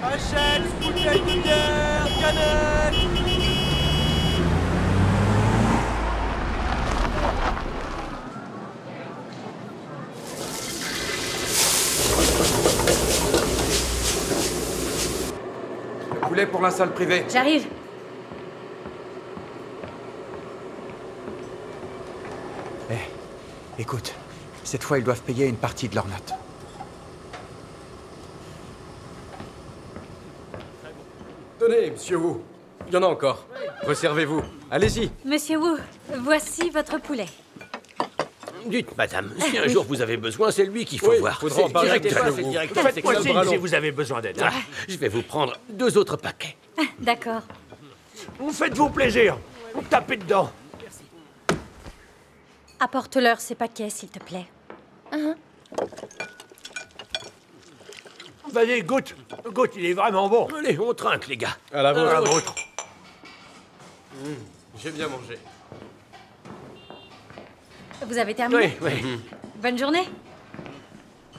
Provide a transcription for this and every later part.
Achète, bouteille de bière, canette. Le poulet pour la salle privée. J'arrive. Écoute, cette fois ils doivent payer une partie de leur note. Tenez, monsieur Wu. Il y en a encore. Resservez-vous. Allez-y. Monsieur Wu, voici votre poulet. Dites, madame, si un jour vous avez besoin, c'est lui qu'il faut Oui, voir. faudra en parler avec directeur, monsieur c'est Wu. directeur, c'est Faites-moi Claude signe Bralon. si vous avez besoin d'aide. Je vais vous prendre 2 autres paquets. D'accord. Vous faites-vous plaisir. Vous tapez dedans. Apporte-leur ces paquets, s'il te plaît. Vas-y, goûte. Goûte, il est vraiment bon. Allez, on trinque, les gars. À la vôtre. La vôtre. J'ai bien mangé. Vous avez terminé? Oui, oui. Bonne journée.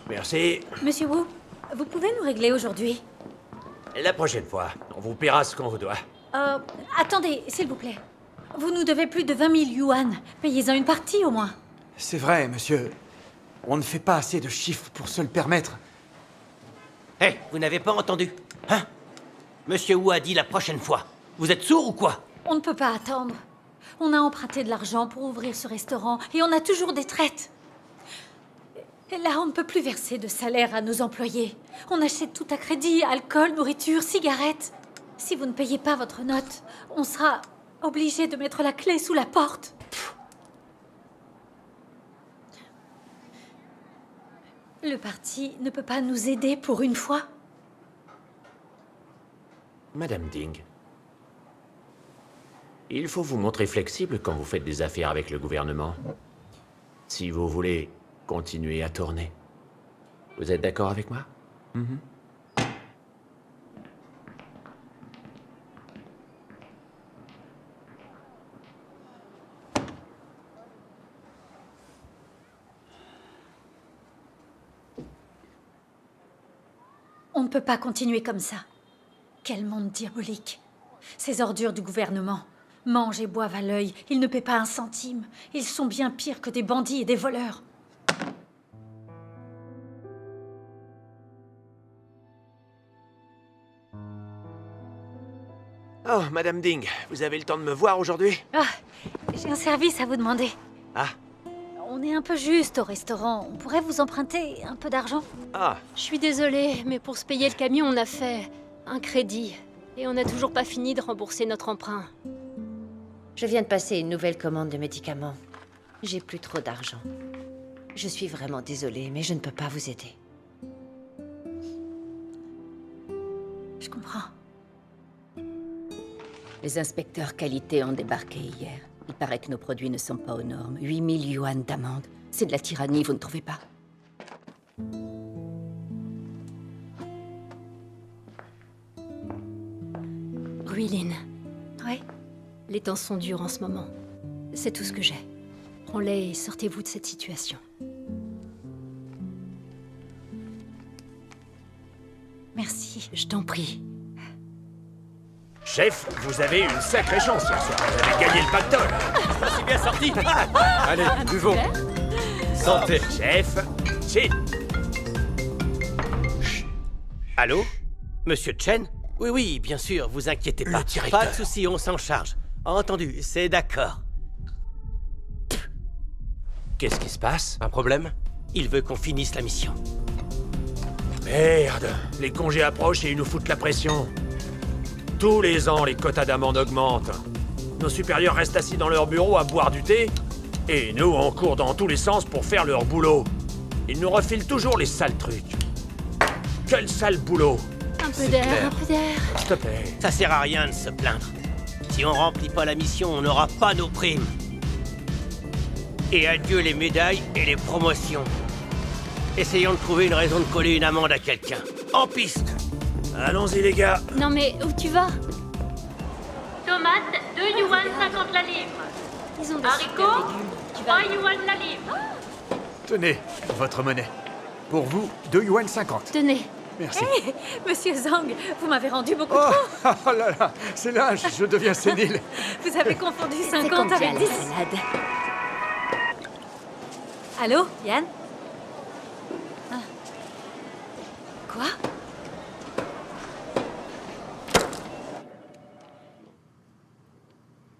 Merci. Monsieur Wu, vous pouvez nous régler aujourd'hui? La prochaine fois, on vous paiera ce qu'on vous doit. Attendez, s'il vous plaît. Vous nous devez plus de 20 000 yuan. Payez-en une partie, au moins. C'est vrai, monsieur. On ne fait pas assez de chiffres pour se le permettre. Hé, vous n'avez pas entendu? Hein? Monsieur Wu a dit la prochaine fois. Vous êtes sourd ou quoi? On ne peut pas attendre. On a emprunté de l'argent pour ouvrir ce restaurant et on a toujours des traites. Et là, on ne peut plus verser de salaire à nos employés. On achète tout à crédit, alcool, nourriture, cigarettes. Si vous ne payez pas votre note, on sera obligé de mettre la clé sous la porte. Le parti ne peut pas nous aider pour une fois. Madame Ding, il faut vous montrer flexible quand vous faites des affaires avec le gouvernement. Si vous voulez continuer à tourner. Vous êtes d'accord avec moi? On ne peut pas continuer comme ça. Quel monde diabolique. Ces ordures du gouvernement mangent et boivent à l'œil. Ils ne paient pas un centime. Ils sont bien pires que des bandits et des voleurs. Oh, Madame Ding, vous avez le temps de me voir aujourd'hui? Ah, j'ai un service à vous demander. Ah. On est un peu juste au restaurant. On pourrait vous emprunter un peu d'argent? Ah, Je suis désolée, mais pour se payer le camion, on a fait un crédit. Et on n'a toujours pas fini de rembourser notre emprunt. Je viens de passer une nouvelle commande de médicaments. J'ai plus trop d'argent. Je suis vraiment désolée, mais je ne peux pas vous aider. Je comprends. Les inspecteurs qualité ont débarqué hier. Il paraît que nos produits ne sont pas aux normes. 8000 yuan d'amende. C'est de la tyrannie, vous ne trouvez pas? Ruiline, Oui? les temps sont durs en ce moment. C'est tout ce que j'ai. Prends-les et sortez-vous de cette situation. Merci. Je t'en prie. chef, vous avez une sacrée chance hier soir. Vous avez gagné le pactole. C'est bien sorti. Allez, buvons. Santé. Chef, Chin. Allô? Monsieur Chen? Oui, oui, bien sûr, vous inquiétez pas. directeur. Pas de souci, on s'en charge. Entendu, c'est d'accord. Qu'est-ce qui se passe? Un problème? Il veut qu'on finisse la mission. Merde, les congés approchent et ils nous foutent la pression. Tous les ans, les quotas d'amende augmentent. Nos supérieurs restent assis dans leur bureau à boire du thé, et nous, on court dans tous les sens pour faire leur boulot. Ils nous refilent toujours les sales trucs. Quel sale boulot! Un peu d'air, un peu d'air. S'il te plaît. Ça sert à rien de se plaindre. Si on remplit pas la mission, on n'aura pas nos primes. Et adieu les médailles et les promotions. Essayons de trouver une raison de coller une amende à quelqu'un. En piste! Allons-y, les gars. Non mais, où tu vas? Tomates, 2 yuan 50 la livre. Ils ont des Haricots, super légumes. Tu vas... 3 yuan la livre. Tenez, votre monnaie. Pour vous, 2 yuan 50. Tenez, Merci. Hé, Monsieur Zhang, vous m'avez rendu beaucoup Oh, trop. oh là là, c'est là, je deviens sénile. Vous avez confondu C'est 50 avec 10. salade. Allô, Yann? Ah. Quoi?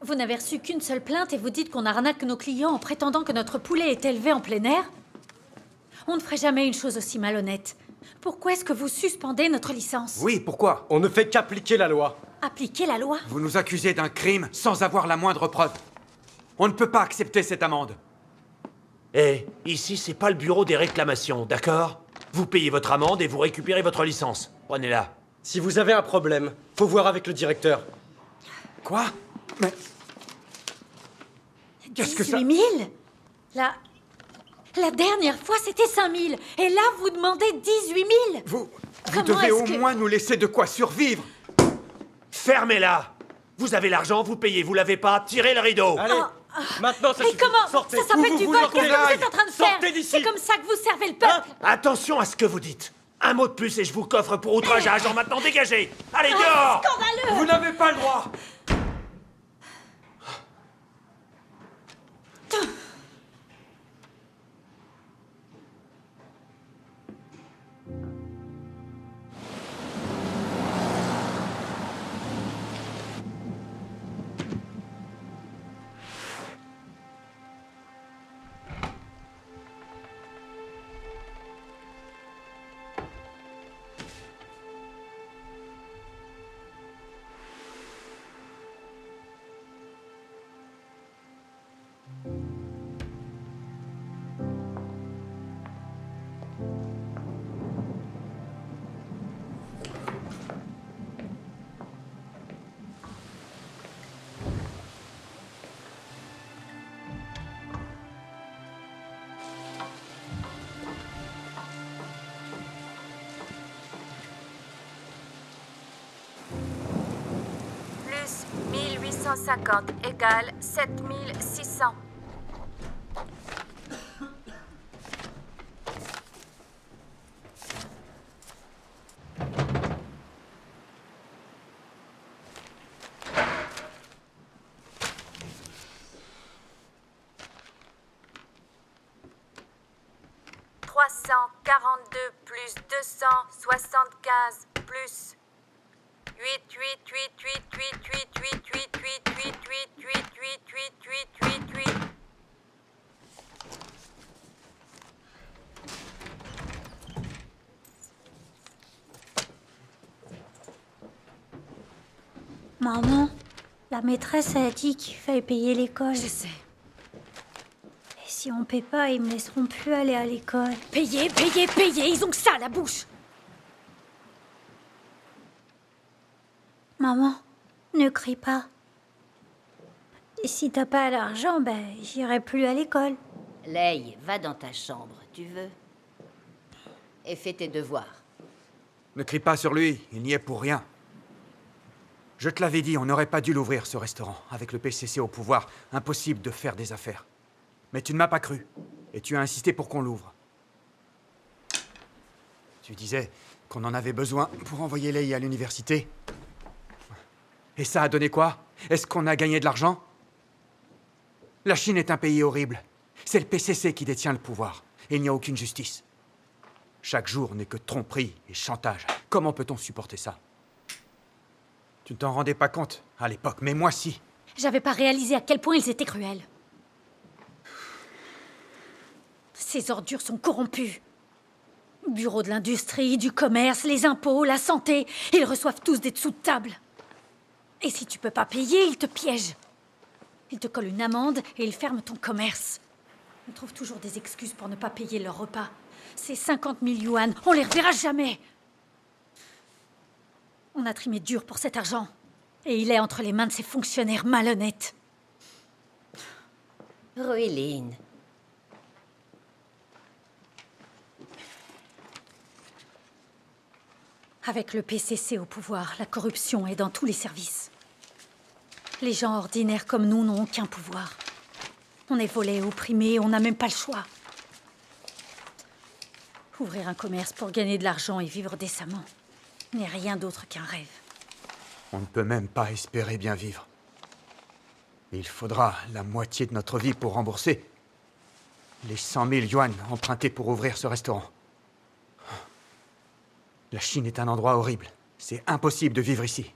Vous n'avez reçu qu'une seule plainte et vous dites qu'on arnaque nos clients en prétendant que notre poulet est élevé en plein air? On ne ferait jamais une chose aussi malhonnête. Pourquoi est-ce que vous suspendez notre licence? Oui, pourquoi? On ne fait qu'appliquer la loi. Appliquez la loi? Vous nous accusez d'un crime sans avoir la moindre preuve. On ne peut pas accepter cette amende. Eh, ici, c'est pas le bureau des réclamations, d'accord? Vous payez votre amende et vous récupérez votre licence. Prenez-la. Si vous avez un problème, faut voir avec le directeur. Quoi? Mais... Qu'est-ce que ça... 18 000? La dernière fois, c'était 5 000. Et là, vous demandez 18 000. Vous Comment devez est-ce au que- moins nous laisser de quoi survivre. Fermez-la! Vous avez l'argent, vous payez, vous l'avez pas, tirez le rideau! Allez, maintenant ça Mais suffit. comment? Sortez. Ça s'appelle Où du vous vol. voulez Qu'est-ce qu'on que vous aille? êtes en train de faire? Sortez d'ici. C'est comme ça que vous servez le peuple. Attention à ce que vous dites! Un mot de plus et je vous coffre pour outrage à agent maintenant, dégagez! Allez, dehors! Scandaleux. Vous n'avez pas le droit. Plus 1850 égale 7600. Plus 275 plus 8. Maman, la maîtresse a dit qu'il fallait payer l'école. Je sais. Et si on paie pas, ils me laisseront plus aller à l'école. Payer, payer, payer, ils ont que ça à la bouche. Maman, ne crie pas. Et si t'as pas l'argent, ben, j'irai plus à l'école. Lei, va dans ta chambre, tu veux? Et fais tes devoirs. Ne crie pas sur lui, il n'y est pour rien. Je te l'avais dit, on n'aurait pas dû l'ouvrir, ce restaurant. Avec le PCC au pouvoir, impossible de faire des affaires. Mais tu ne m'as pas cru, et tu as insisté pour qu'on l'ouvre. Tu disais qu'on en avait besoin pour envoyer Lei à l'université. Et ça a donné quoi? Est-ce qu'on a gagné de l'argent? La Chine est un pays horrible. C'est le PCC qui détient le pouvoir, et il n'y a aucune justice. Chaque jour n'est que tromperie et chantage. Comment peut-on supporter ça? Tu ne t'en rendais pas compte à l'époque, mais moi si. J'avais pas réalisé à quel point ils étaient cruels. Ces ordures sont corrompues. Bureau de l'industrie, du commerce, les impôts, la santé, ils reçoivent tous des dessous de table. Et si tu peux pas payer, ils te piègent. Ils te collent une amende et ils ferment ton commerce. Ils trouvent toujours des excuses pour ne pas payer leur repas. Ces 50 000 yuan, on les reverra jamais. On a trimé dur pour cet argent. Et il est entre les mains de ces fonctionnaires malhonnêtes. Ruiline. Avec le PCC au pouvoir, la corruption est dans tous les services. Les gens ordinaires comme nous n'ont aucun pouvoir. On est volés, opprimés, on n'a même pas le choix. Ouvrir un commerce pour gagner de l'argent et vivre décemment n'est rien d'autre qu'un rêve. On ne peut même pas espérer bien vivre. Il faudra la moitié de notre vie pour rembourser les 100 000 yuan empruntés pour ouvrir ce restaurant. La Chine est un endroit horrible. C'est impossible de vivre ici.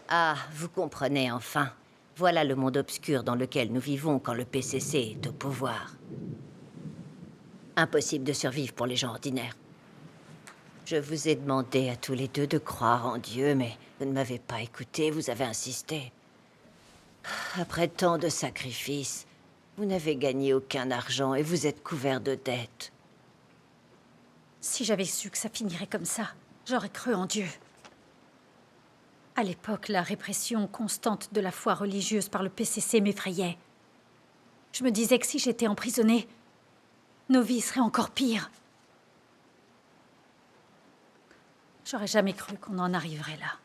Ah, vous comprenez enfin. Voilà le monde obscur dans lequel nous vivons quand le PCC est au pouvoir. Impossible de survivre pour les gens ordinaires. Je vous ai demandé à tous les deux de croire en Dieu, mais vous ne m'avez pas écouté, vous avez insisté. Après tant de sacrifices, vous n'avez gagné aucun argent et vous êtes couverts de dettes. Si j'avais su que ça finirait comme ça, j'aurais cru en Dieu. À l'époque, la répression constante de la foi religieuse par le PCC m'effrayait. Je me disais que si j'étais emprisonnée, nos vies seraient encore pires. J'aurais jamais cru qu'on en arriverait là.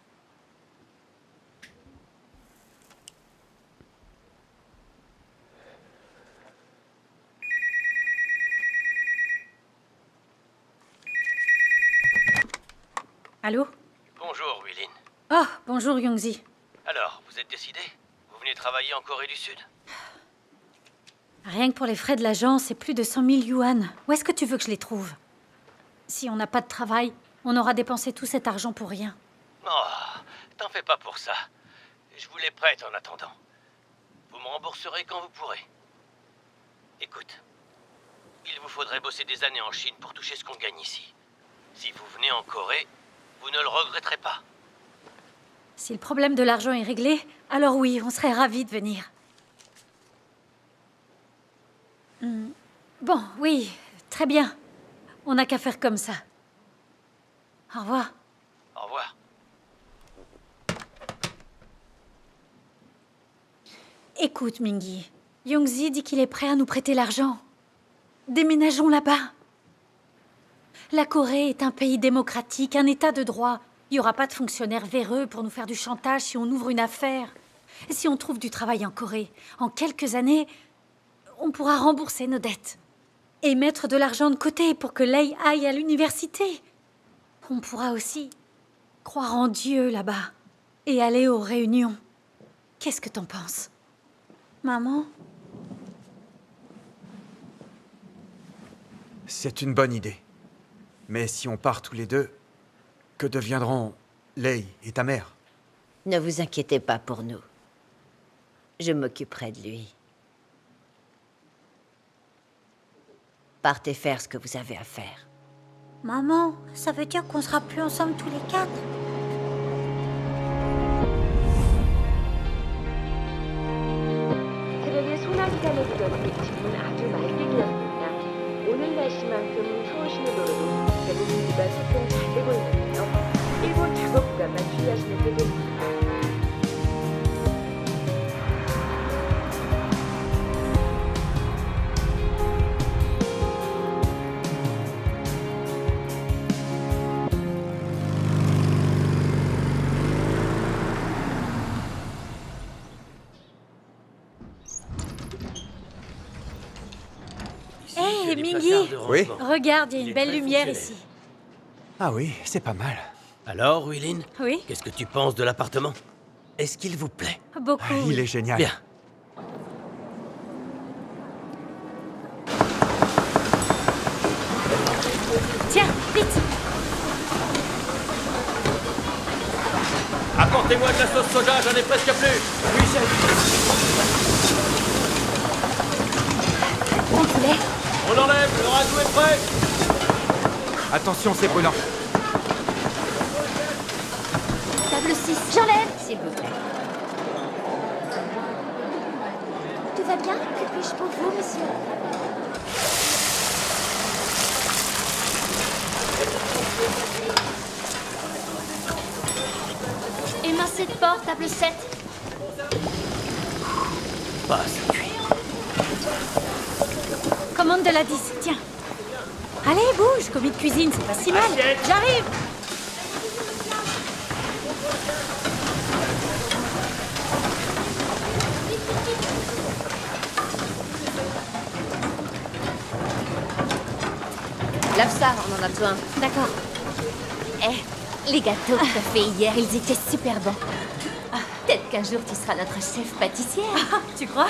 Allô? Bonjour, Wilin. Oh, bonjour Youngzi. Alors, vous êtes décidé? Vous venez travailler en Corée du Sud? Rien que pour les frais de l'agence, c'est plus de 100 000 yuan. Où est-ce que tu veux que je les trouve? Si on n'a pas de travail, on aura dépensé tout cet argent pour rien. Oh, t'en fais pas pour ça. Je vous les prête en attendant. Vous me rembourserez quand vous pourrez. Écoute, il vous faudrait bosser des années en Chine pour toucher ce qu'on gagne ici. Si vous venez en Corée, vous ne le regretterez pas. Si le problème de l'argent est réglé, alors oui, on serait ravis de venir. Bon, oui, très bien. On n'a qu'à faire comme ça. Au revoir. Au revoir. Écoute, Mingy, Youngzi dit qu'il est prêt à nous prêter l'argent. Déménageons là-bas. La Corée est un pays démocratique, un état de droit. Il n'y aura pas de fonctionnaires véreux pour nous faire du chantage si on ouvre une affaire. Et si on trouve du travail en Corée, en quelques années, on pourra rembourser nos dettes. Et mettre de l'argent de côté pour que Lei aille à l'université. On pourra aussi croire en Dieu là-bas et aller aux réunions. Qu'est-ce que t'en penses? Maman? C'est une bonne idée. Mais si on part tous les deux, que deviendront Lei et ta mère? Ne vous inquiétez pas pour nous. Je m'occuperai de lui. Partez faire ce que vous avez à faire. Maman, ça veut dire qu'on sera plus ensemble tous les quatre? 새벽에 소나기가 내리던 집은 아주 맑게기였습니다. 오늘 날씨만큼 추우시는 도로도 대부분보다 소통 잘 되고 있는데요. 일본 작업 구간만 주의하시면 되겠습니다. Hé, Mingy! Oui? Regarde, il y a une belle lumière ici. Ah oui, c'est pas mal. Alors, Wilin? Oui? Qu'est-ce que tu penses de l'appartement? Est-ce qu'il vous plaît? Beaucoup. Il est génial. Bien. Tiens, vite! Apportez-moi de la sauce soja, j'en ai presque plus. Oui, chef. Bon poulet. On enlève, le ragoût est prêt. Attention, c'est brûlant. Table 6, j'enlève! S'il vous plaît. Tout va bien? Que puis-je pour vous, monsieur? Émincé de porc, table 7. Pas assez cuit. Commande de la 10, tiens. Allez, bouge, commis de cuisine, c'est pas si mal. J'arrive! Lave ça, on en a besoin. D'accord. Les gâteaux que t'as fait hier, Ils étaient super bons. peut-être qu'un jour tu seras notre chef pâtissière. Tu crois?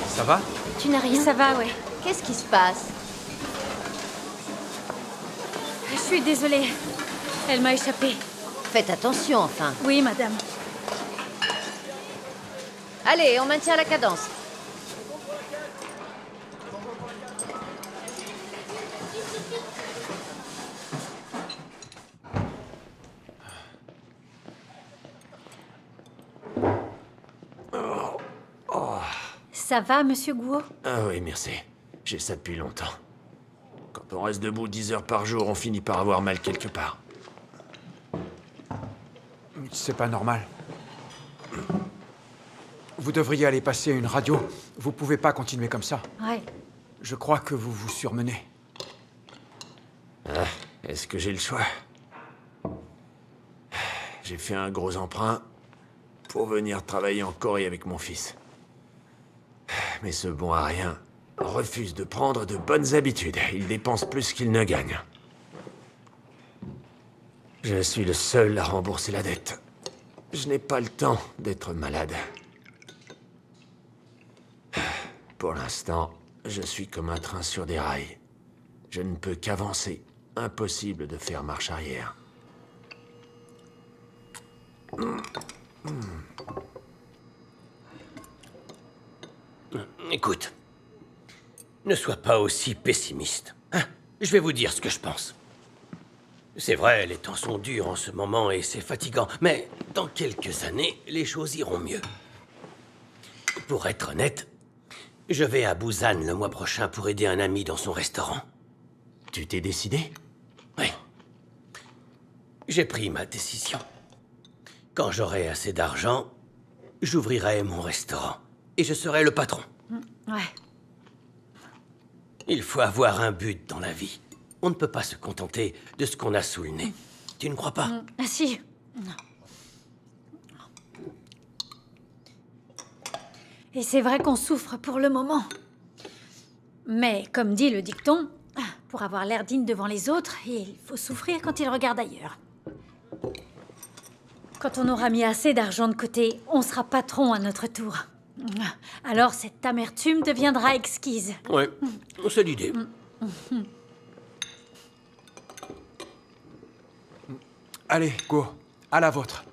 Ça va? Tu n'as rien? Ça va, ouais. Qu'est-ce qui se passe? Je suis désolée. Elle m'a échappé. Faites attention, enfin. Oui, madame. Allez, on maintient la cadence. Ça va, monsieur Guo? Ah oui, merci. J'ai ça depuis longtemps. Quand on reste debout 10 heures par jour, on finit par avoir mal quelque part. C'est pas normal. Vous devriez aller passer une radio. Vous pouvez pas continuer comme ça. Ouais. Je crois que vous vous surmenez. Ah, est-ce que j'ai le choix? J'ai fait un gros emprunt pour venir travailler en Corée avec mon fils. Mais ce bon à rien refuse de prendre de bonnes habitudes. Il dépense plus qu'il ne gagne. Je suis le seul à rembourser la dette. Je n'ai pas le temps d'être malade. Pour l'instant, je suis comme un train sur des rails. Je ne peux qu'avancer. Impossible de faire marche arrière. Écoute, ne sois pas aussi pessimiste. Hein? Je vais vous dire ce que je pense. C'est vrai, les temps sont durs en ce moment et c'est fatigant, mais dans quelques années, les choses iront mieux. Pour être honnête, je vais à Busan le mois prochain pour aider un ami dans son restaurant. Tu t'es décidé? Oui. J'ai pris ma décision. Quand j'aurai assez d'argent, j'ouvrirai mon restaurant et je serai le patron. Ouais. Il faut avoir un but dans la vie. On ne peut pas se contenter de ce qu'on a sous le nez. Tu ne crois pas? Ah si. Et c'est vrai qu'on souffre pour le moment. Mais comme dit le dicton, pour avoir l'air digne devant les autres, il faut souffrir quand ils regardent ailleurs. Quand on aura mis assez d'argent de côté, on sera patron à notre tour. Alors cette amertume deviendra exquise. Ouais, c'est l'idée. Allez, Go, à la vôtre.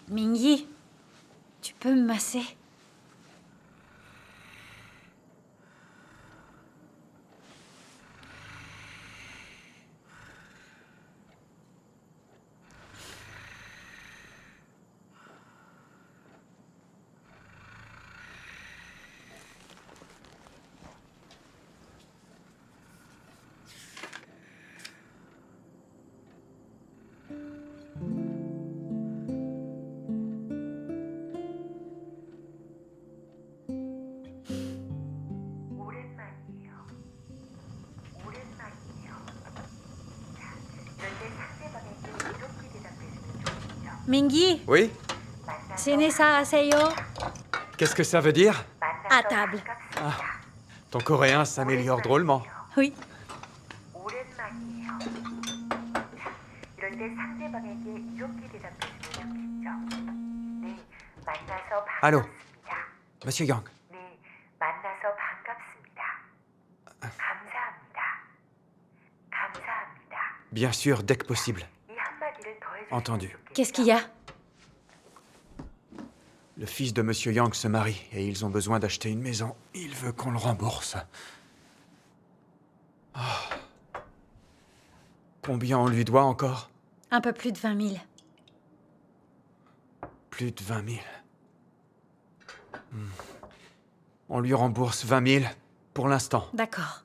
Mingyi, tu peux me masser? Mingyi, Oui? Senesa Aseyo, Qu'est-ce que ça veut dire? à table. Ton coréen s'améliore drôlement. Oui. Allô? Monsieur Yang. Bien sûr, dès que possible. Entendu. Qu'est-ce qu'il y a? Le fils de Monsieur Yang se marie et ils ont besoin d'acheter une maison. Il veut qu'on le rembourse. Oh. Combien on lui doit encore? Un peu plus de 20 000. Plus de 20 000. On lui rembourse 20 000 pour l'instant. D'accord.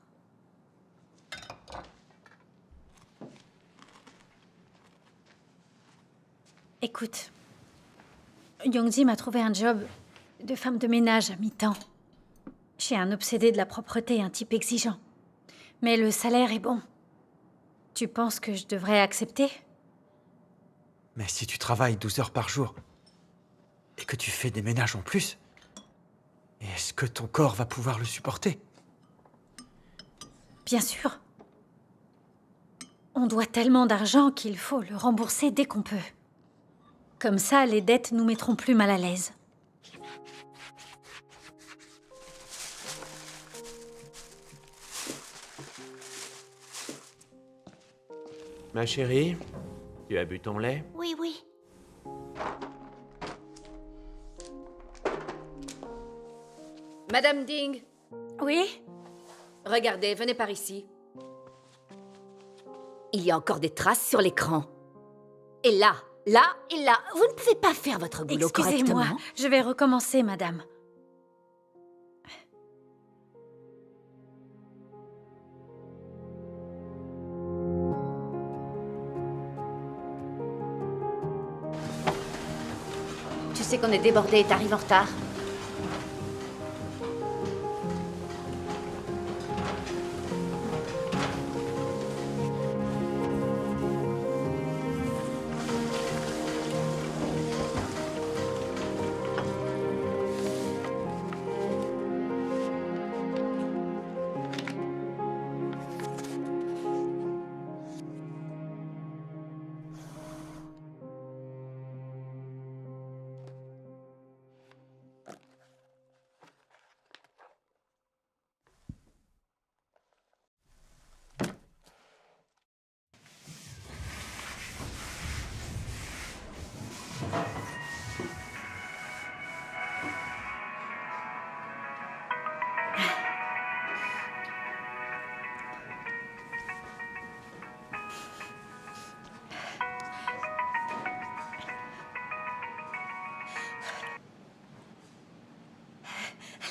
Écoute, Yongji m'a trouvé un job de femme de ménage à mi-temps. Chez un obsédé de la propreté, un type exigeant. Mais le salaire est bon. Tu penses que je devrais accepter? Mais si tu travailles 12 heures par jour et que tu fais des ménages en plus, est-ce que ton corps va pouvoir le supporter? Bien sûr. On doit tellement d'argent qu'il faut le rembourser dès qu'on peut. Comme ça, les dettes nous mettront plus mal à l'aise. Ma chérie, tu as bu ton lait? Oui, oui. Madame Ding, Oui? regardez, venez par ici. Il y a encore des traces sur l'écran. Et là, là et là, vous ne pouvez pas faire votre boulot Excusez-moi, correctement. je vais recommencer, madame. Tu sais qu'on est débordé et t'arrives en retard.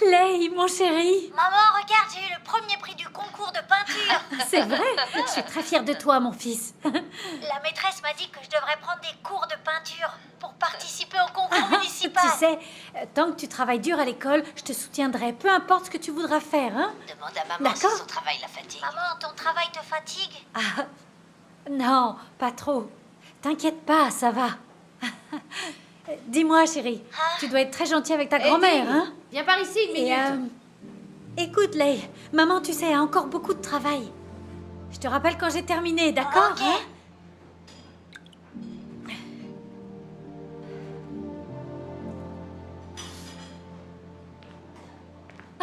Lei, mon chéri! Maman, regarde, j'ai eu le premier prix du concours de peinture. C'est vrai? Je suis très fière de toi, mon fils. La maîtresse m'a dit que je devrais prendre des cours de peinture pour participer au concours municipal. Tu sais, tant que tu travailles dur à l'école, je te soutiendrai, peu importe ce que tu voudras faire, hein? Demande à maman si D'accord. son travail la fatigue. Maman, ton travail te fatigue? Ah, non, pas trop. T'inquiète pas, ça va. Dis-moi, chérie, tu dois être très gentille avec ta grand-mère, hein? Viens par ici une minute. Écoute, Lei, maman, tu sais, a encore beaucoup de travail. Je te rappelle quand j'ai terminé, d'accord? Ok. Hein?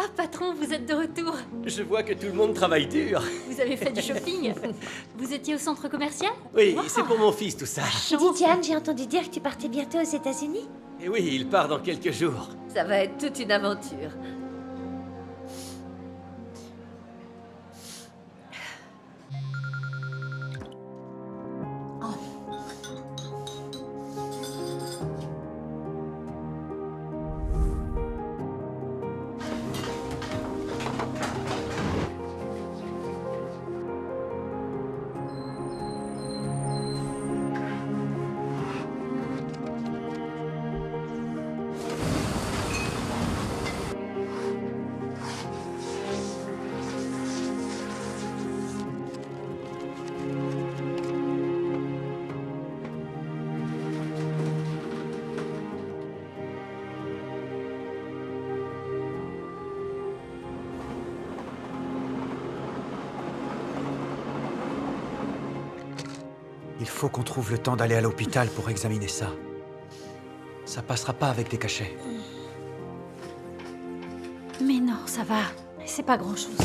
Ah, patron, vous êtes de retour. Je vois que tout le monde travaille dur. Vous avez fait du shopping. Vous étiez au centre commercial? Oui, c'est pour mon fils tout ça. Dis Diane, j'ai entendu dire que tu partais bientôt aux États-Unis. Et oui, il part dans quelques jours. Ça va être toute une aventure. Il faut qu'on trouve le temps d'aller à l'hôpital pour examiner ça. Ça passera pas avec des cachets. Mais non, ça va. C'est pas grand-chose.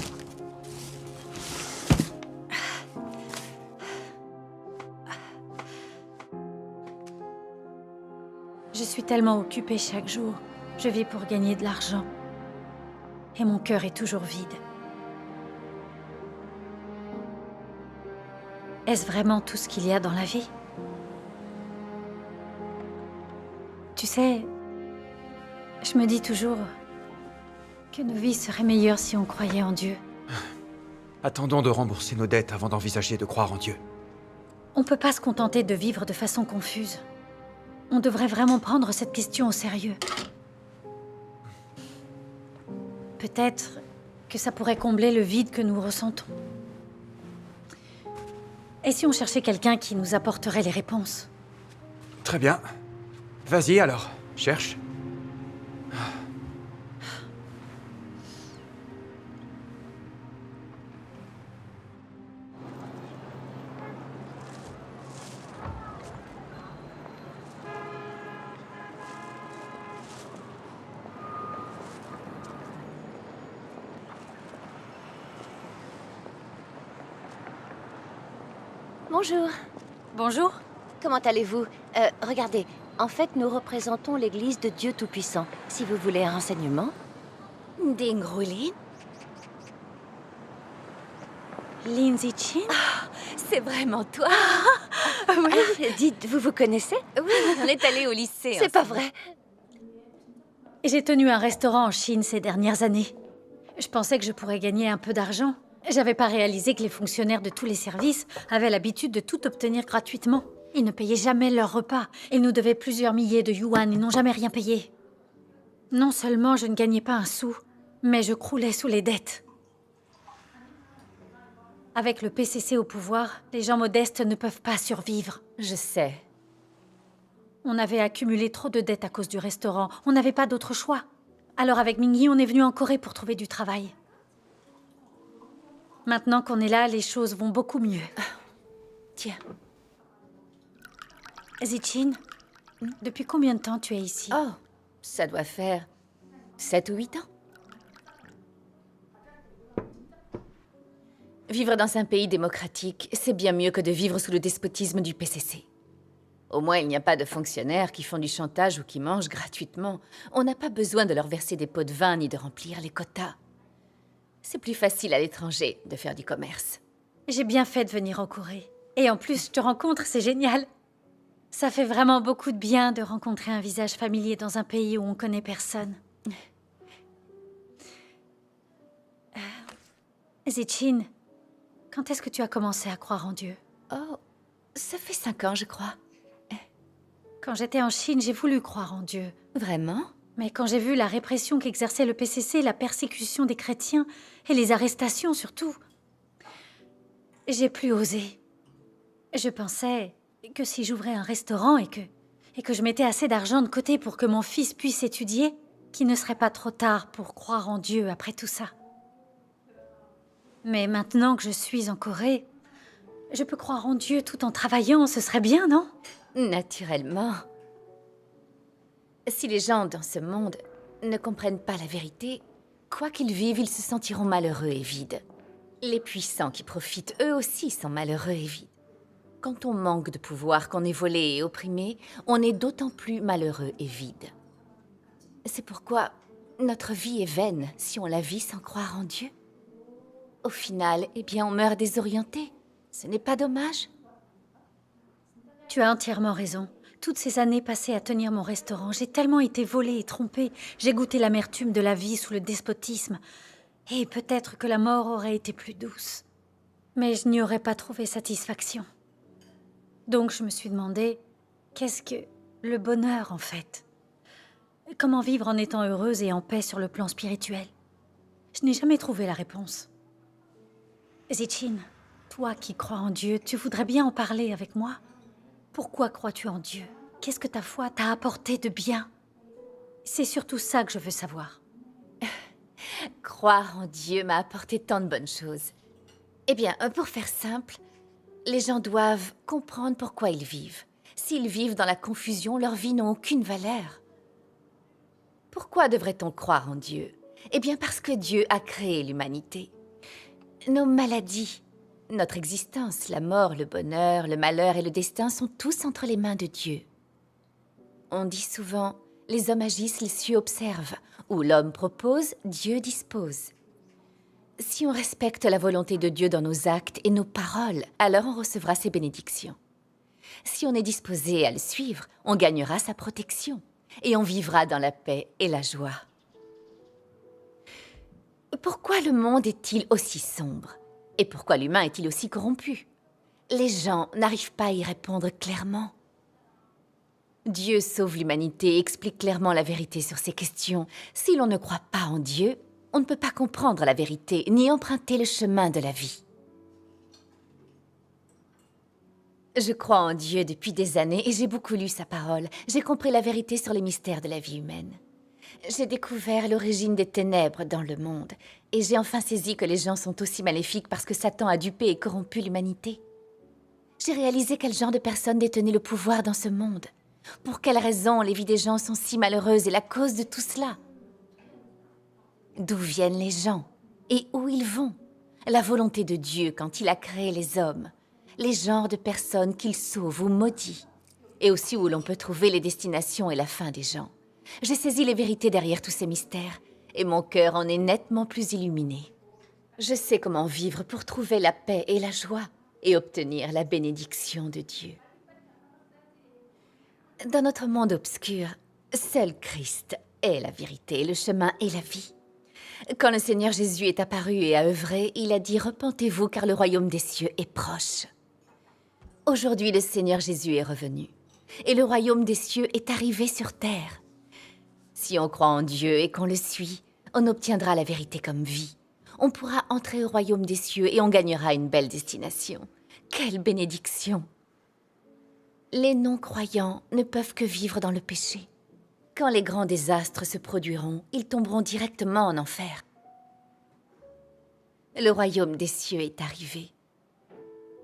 Je suis tellement occupée chaque jour. Je vis pour gagner de l'argent. Et mon cœur est toujours vide. Est-ce vraiment tout ce qu'il y a dans la vie? Tu sais, je me dis toujours que nos vies seraient meilleures si on croyait en Dieu. Attendons de rembourser nos dettes avant d'envisager de croire en Dieu. On peut pas se contenter de vivre de façon confuse. On devrait vraiment prendre cette question au sérieux. Peut-être que ça pourrait combler le vide que nous ressentons. Et si on cherchait quelqu'un qui nous apporterait les réponses? Très bien. Vas-y alors, cherche. Bonjour. Bonjour. Comment allez-vous? Regardez, en fait, nous représentons l'Église de Dieu Tout-Puissant. Si vous voulez un renseignement... Dingrulin? Lindsay Chin? C'est vraiment toi? Oui. Dites, vous connaissez? Oui, on est allés au lycée. C'est pas vrai. J'ai tenu un restaurant en Chine ces dernières années. Je pensais que je pourrais gagner un peu d'argent. J'avais pas réalisé que les fonctionnaires de tous les services avaient l'habitude de tout obtenir gratuitement. Ils ne payaient jamais leurs repas. Ils nous devaient plusieurs milliers de yuan. Ils n'ont jamais rien payé. Non seulement je ne gagnais pas un sou, mais je croulais sous les dettes. Avec le PCC au pouvoir, les gens modestes ne peuvent pas survivre. Je sais. On avait accumulé trop de dettes à cause du restaurant. On n'avait pas d'autre choix. Alors avec Mingyi, on est venu en Corée pour trouver du travail. Maintenant qu'on est là, les choses vont beaucoup mieux. Tiens. Zichin, depuis combien de temps tu es ici? Oh, ça doit faire 7 ou 8 ans. Vivre dans un pays démocratique, c'est bien mieux que de vivre sous le despotisme du PCC. Au moins, il n'y a pas de fonctionnaires qui font du chantage ou qui mangent gratuitement. On n'a pas besoin de leur verser des pots de vin ni de remplir les quotas. C'est plus facile à l'étranger de faire du commerce. J'ai bien fait de venir en Corée. Et en plus, je te rencontre, c'est génial. Ça fait vraiment beaucoup de bien de rencontrer un visage familier dans un pays où on connaît personne. Zichin, quand est-ce que tu as commencé à croire en Dieu? Oh, ça fait 5 ans, je crois. Quand j'étais en Chine, j'ai voulu croire en Dieu. Vraiment? Mais quand j'ai vu la répression qu'exerçait le PCC, la persécution des chrétiens, et les arrestations surtout, j'ai plus osé. Je pensais que si j'ouvrais un restaurant et que je mettais assez d'argent de côté pour que mon fils puisse étudier, qu'il ne serait pas trop tard pour croire en Dieu après tout ça. Mais maintenant que je suis en Corée, je peux croire en Dieu tout en travaillant, ce serait bien, non? Naturellement. Si les gens dans ce monde ne comprennent pas la vérité, quoi qu'ils vivent, ils se sentiront malheureux et vides. Les puissants qui profitent, eux aussi, sont malheureux et vides. Quand on manque de pouvoir, qu'on est volé et opprimé, on est d'autant plus malheureux et vide. C'est pourquoi notre vie est vaine si on la vit sans croire en Dieu. Au final, eh bien, on meurt désorienté. Ce n'est pas dommage? Tu as entièrement raison. Toutes ces années passées à tenir mon restaurant, j'ai tellement été volée et trompée. J'ai goûté l'amertume de la vie sous le despotisme. Et peut-être que la mort aurait été plus douce. Mais je n'y aurais pas trouvé satisfaction. Donc je me suis demandé, qu'est-ce que le bonheur en fait? Comment vivre en étant heureuse et en paix sur le plan spirituel? Je n'ai jamais trouvé la réponse. Zichin, toi qui crois en Dieu, tu voudrais bien en parler avec moi? Pourquoi crois-tu en Dieu? Qu'est-ce que ta foi t'a apporté de bien? C'est surtout ça que je veux savoir. Croire en Dieu m'a apporté tant de bonnes choses. Eh bien, pour faire simple, les gens doivent comprendre pourquoi ils vivent. S'ils vivent dans la confusion, leurs vies n'ont aucune valeur. Pourquoi devrait-on croire en Dieu? Eh bien, parce que Dieu a créé l'humanité. Nos maladies, notre existence, la mort, le bonheur, le malheur et le destin sont tous entre les mains de Dieu. On dit souvent « les hommes agissent, les cieux observent » ou « l'homme propose, Dieu dispose ». Si on respecte la volonté de Dieu dans nos actes et nos paroles, alors on recevra ses bénédictions. Si on est disposé à le suivre, on gagnera sa protection et on vivra dans la paix et la joie. Pourquoi le monde est-il aussi sombre? Et pourquoi l'humain est-il aussi corrompu? Les gens n'arrivent pas à y répondre clairement. Dieu sauve l'humanité et explique clairement la vérité sur ces questions. Si l'on ne croit pas en Dieu, on ne peut pas comprendre la vérité ni emprunter le chemin de la vie. Je crois en Dieu depuis des années et j'ai beaucoup lu sa parole. J'ai compris la vérité sur les mystères de la vie humaine. J'ai découvert l'origine des ténèbres dans le monde et j'ai enfin saisi que les gens sont aussi maléfiques parce que Satan a dupé et corrompu l'humanité. J'ai réalisé quel genre de personnes détenaient le pouvoir dans ce monde. Pour quelles raisons les vies des gens sont si malheureuses et la cause de tout cela? D'où viennent les gens et où ils vont? La volonté de Dieu quand il a créé les hommes, les genres de personnes qu'il sauve ou maudit, et aussi où l'on peut trouver les destinations et la fin des gens. J'ai saisi les vérités derrière tous ces mystères, et mon cœur en est nettement plus illuminé. Je sais comment vivre pour trouver la paix et la joie, et obtenir la bénédiction de Dieu. Dans notre monde obscur, seul Christ est la vérité, le chemin et la vie. Quand le Seigneur Jésus est apparu et a œuvré, il a dit « Repentez-vous car le royaume des cieux est proche ». Aujourd'hui, le Seigneur Jésus est revenu, et le royaume des cieux est arrivé sur terre. Si on croit en Dieu et qu'on le suit, on obtiendra la vérité comme vie. On pourra entrer au royaume des cieux et on gagnera une belle destination. Quelle bénédiction! Les non-croyants ne peuvent que vivre dans le péché. Quand les grands désastres se produiront, ils tomberont directement en enfer. Le royaume des cieux est arrivé.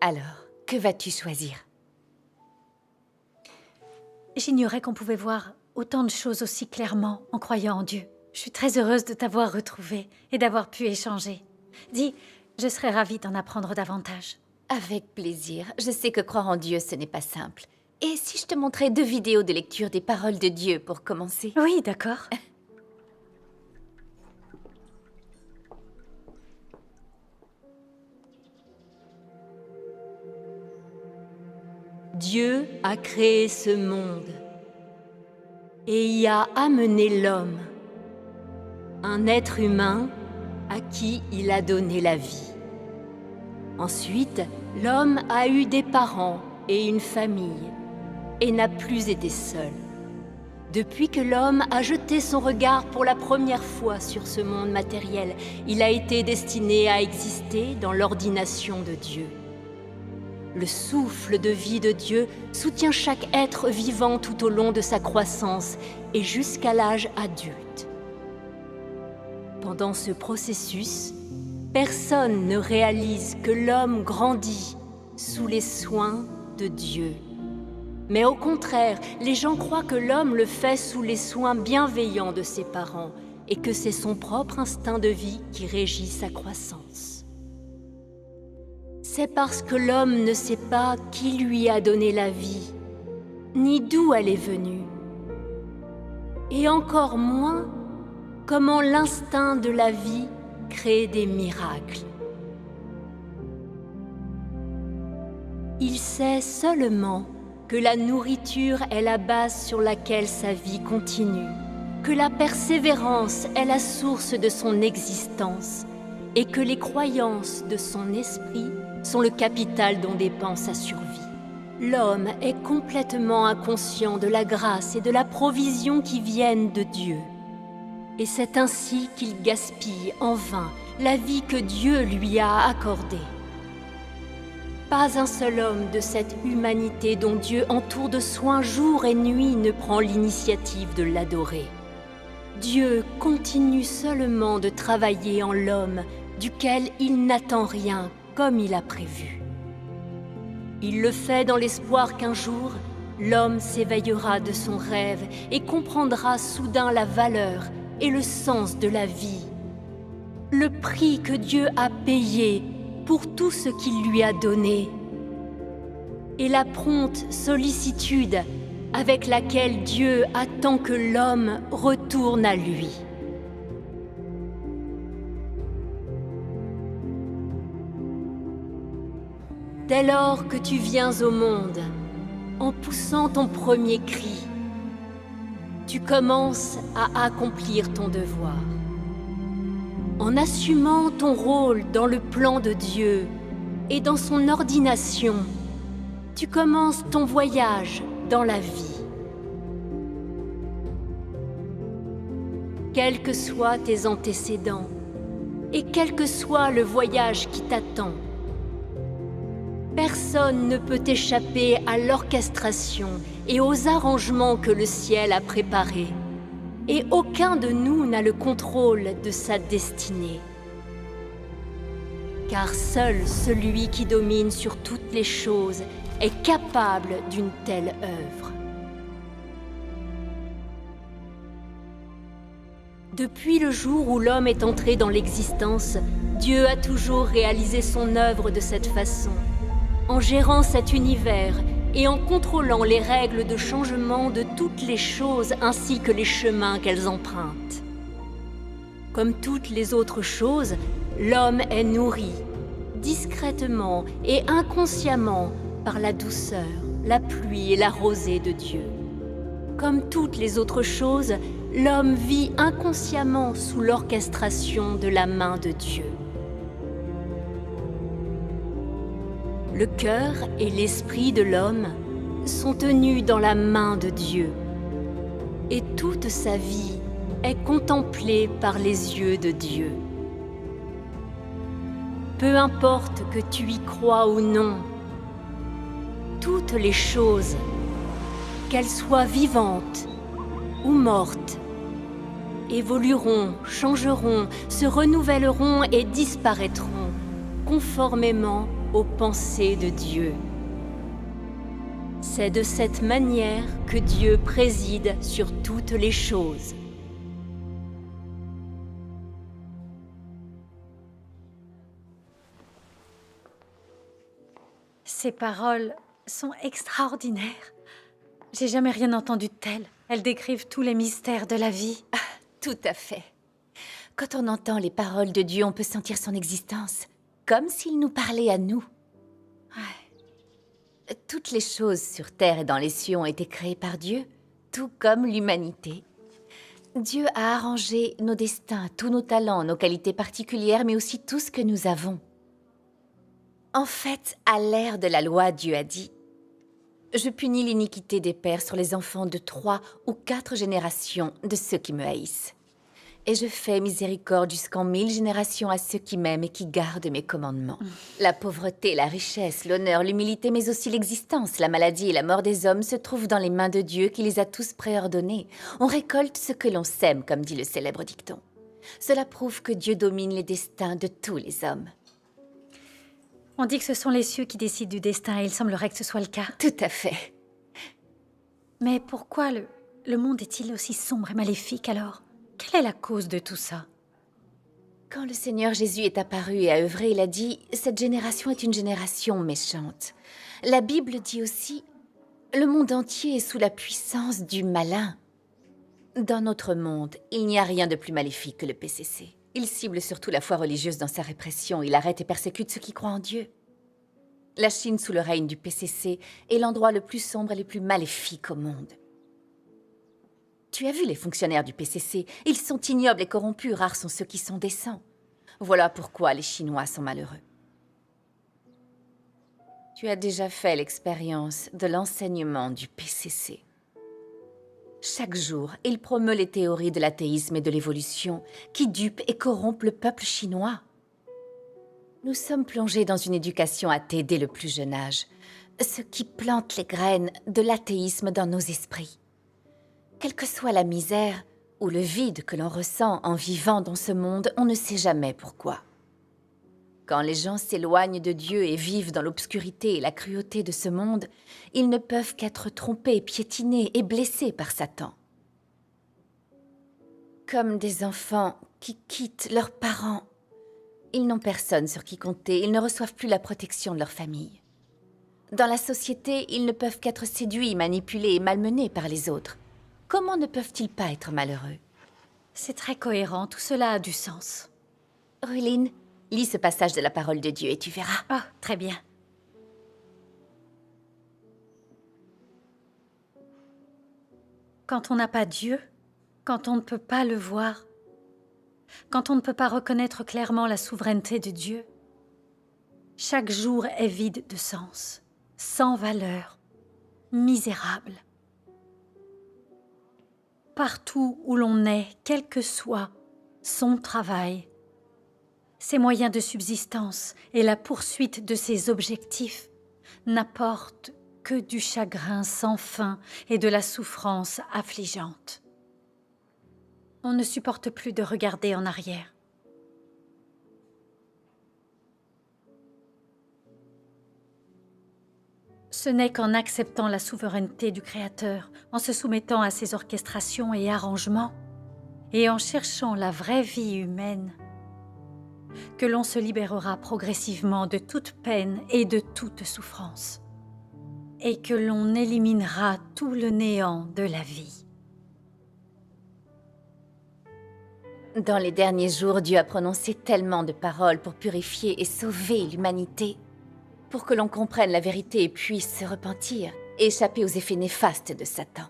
Alors, que vas-tu choisir? J'ignorais qu'on pouvait voir autant de choses aussi clairement en croyant en Dieu. Je suis très heureuse de t'avoir retrouvée et d'avoir pu échanger. Dis, je serais ravie d'en apprendre davantage. Avec plaisir. Je sais que croire en Dieu, ce n'est pas simple. Et si je te montrais 2 vidéos de lecture des paroles de Dieu pour commencer? Oui, d'accord. Dieu a créé ce monde et y a amené l'homme, un être humain à qui il a donné la vie. Ensuite, l'homme a eu des parents et une famille et n'a plus été seul. Depuis que l'homme a jeté son regard pour la première fois sur ce monde matériel, il a été destiné à exister dans l'ordination de Dieu. Le souffle de vie de Dieu soutient chaque être vivant tout au long de sa croissance et jusqu'à l'âge adulte. Pendant ce processus, personne ne réalise que l'homme grandit sous les soins de Dieu. Mais au contraire, les gens croient que l'homme le fait sous les soins bienveillants de ses parents et que c'est son propre instinct de vie qui régit sa croissance. C'est parce que l'homme ne sait pas qui lui a donné la vie, ni d'où elle est venue, et encore moins comment l'instinct de la vie crée des miracles. Il sait seulement que la nourriture est la base sur laquelle sa vie continue, que la persévérance est la source de son existence et que les croyances de son esprit sont le capital dont dépend sa survie. L'homme est complètement inconscient de la grâce et de la provision qui viennent de Dieu. Et c'est ainsi qu'il gaspille en vain la vie que Dieu lui a accordée. Pas un seul homme de cette humanité dont Dieu entoure de soins jour et nuit ne prend l'initiative de l'adorer. Dieu continue seulement de travailler en l'homme, duquel il n'attend rien comme il a prévu. Il le fait dans l'espoir qu'un jour, l'homme s'éveillera de son rêve et comprendra soudain la valeur et le sens de la vie, le prix que Dieu a payé pour tout ce qu'il lui a donné, et la prompte sollicitude avec laquelle Dieu attend que l'homme retourne à lui. Dès lors que tu viens au monde, en poussant ton premier cri, tu commences à accomplir ton devoir. En assumant ton rôle dans le plan de Dieu et dans son ordination, tu commences ton voyage dans la vie. Quels que soient tes antécédents et quel que soit le voyage qui t'attend, personne ne peut échapper à l'orchestration et aux arrangements que le ciel a préparés. Et aucun de nous n'a le contrôle de sa destinée. Car seul celui qui domine sur toutes les choses est capable d'une telle œuvre. Depuis le jour où l'homme est entré dans l'existence, Dieu a toujours réalisé son œuvre de cette façon, en gérant cet univers et en contrôlant les règles de changement de toutes les choses ainsi que les chemins qu'elles empruntent. Comme toutes les autres choses, l'homme est nourri, discrètement et inconsciemment, par la douceur, la pluie et la rosée de Dieu. Comme toutes les autres choses, l'homme vit inconsciemment sous l'orchestration de la main de Dieu. Le cœur et l'esprit de l'homme sont tenus dans la main de Dieu, et toute sa vie est contemplée par les yeux de Dieu. Peu importe que tu y crois ou non, toutes les choses, qu'elles soient vivantes ou mortes, évolueront, changeront, se renouvelleront et disparaîtront, conformément aux pensées de Dieu. C'est de cette manière que Dieu préside sur toutes les choses. Ces paroles sont extraordinaires. J'ai jamais rien entendu de tel. Elles décrivent tous les mystères de la vie. Ah, tout à fait. Quand on entend les paroles de Dieu, on peut sentir son existence, comme s'il nous parlait à nous. Ouais. Toutes les choses sur terre et dans les cieux ont été créées par Dieu, tout comme l'humanité. Dieu a arrangé nos destins, tous nos talents, nos qualités particulières, mais aussi tout ce que nous avons. En fait, à l'ère de la loi, Dieu a dit « Je punis l'iniquité des pères sur les enfants de 3 ou 4 générations de ceux qui me haïssent. Et je fais miséricorde jusqu'en 1000 générations à ceux qui m'aiment et qui gardent mes commandements. » La pauvreté, la richesse, l'honneur, l'humilité, mais aussi l'existence, la maladie et la mort des hommes se trouvent dans les mains de Dieu qui les a tous préordonnés. On récolte ce que l'on sème, comme dit le célèbre dicton. Cela prouve que Dieu domine les destins de tous les hommes. On dit que ce sont les cieux qui décident du destin et il semblerait que ce soit le cas. Tout à fait. Mais pourquoi le monde est-il aussi sombre et maléfique alors? Quelle est la cause de tout ça? Quand le Seigneur Jésus est apparu et a œuvré, il a dit « Cette génération est une génération méchante ». La Bible dit aussi « Le monde entier est sous la puissance du malin ». Dans notre monde, il n'y a rien de plus maléfique que le PCC. Il cible surtout la foi religieuse dans sa répression. Il arrête et persécute ceux qui croient en Dieu. La Chine, sous le règne du PCC, est l'endroit le plus sombre et le plus maléfique au monde. Tu as vu les fonctionnaires du PCC? Ils sont ignobles et corrompus, rares sont ceux qui sont décents. Voilà pourquoi les Chinois sont malheureux. Tu as déjà fait l'expérience de l'enseignement du PCC. Chaque jour, il promeut les théories de l'athéisme et de l'évolution qui dupent et corrompent le peuple chinois. Nous sommes plongés dans une éducation athée dès le plus jeune âge, ce qui plante les graines de l'athéisme dans nos esprits. Quelle que soit la misère ou le vide que l'on ressent en vivant dans ce monde, on ne sait jamais pourquoi. Quand les gens s'éloignent de Dieu et vivent dans l'obscurité et la cruauté de ce monde, ils ne peuvent qu'être trompés, piétinés et blessés par Satan. Comme des enfants qui quittent leurs parents, ils n'ont personne sur qui compter, ils ne reçoivent plus la protection de leur famille. Dans la société, ils ne peuvent qu'être séduits, manipulés et malmenés par les autres. Comment ne peuvent-ils pas être malheureux? C'est très cohérent, tout cela a du sens. Ruline, lis ce passage de la parole de Dieu et tu verras. Ah, très bien. Quand on n'a pas Dieu, quand on ne peut pas le voir, quand on ne peut pas reconnaître clairement la souveraineté de Dieu, chaque jour est vide de sens, sans valeur, misérable. Partout où l'on est, quel que soit son travail, ses moyens de subsistance et la poursuite de ses objectifs n'apportent que du chagrin sans fin et de la souffrance affligeante. On ne supporte plus de regarder en arrière. Ce n'est qu'en acceptant la souveraineté du Créateur, en se soumettant à ses orchestrations et arrangements, et en cherchant la vraie vie humaine, que l'on se libérera progressivement de toute peine et de toute souffrance, et que l'on éliminera tout le néant de la vie. Dans les derniers jours, Dieu a prononcé tellement de paroles pour purifier et sauver l'humanité, pour que l'on comprenne la vérité et puisse se repentir et échapper aux effets néfastes de Satan.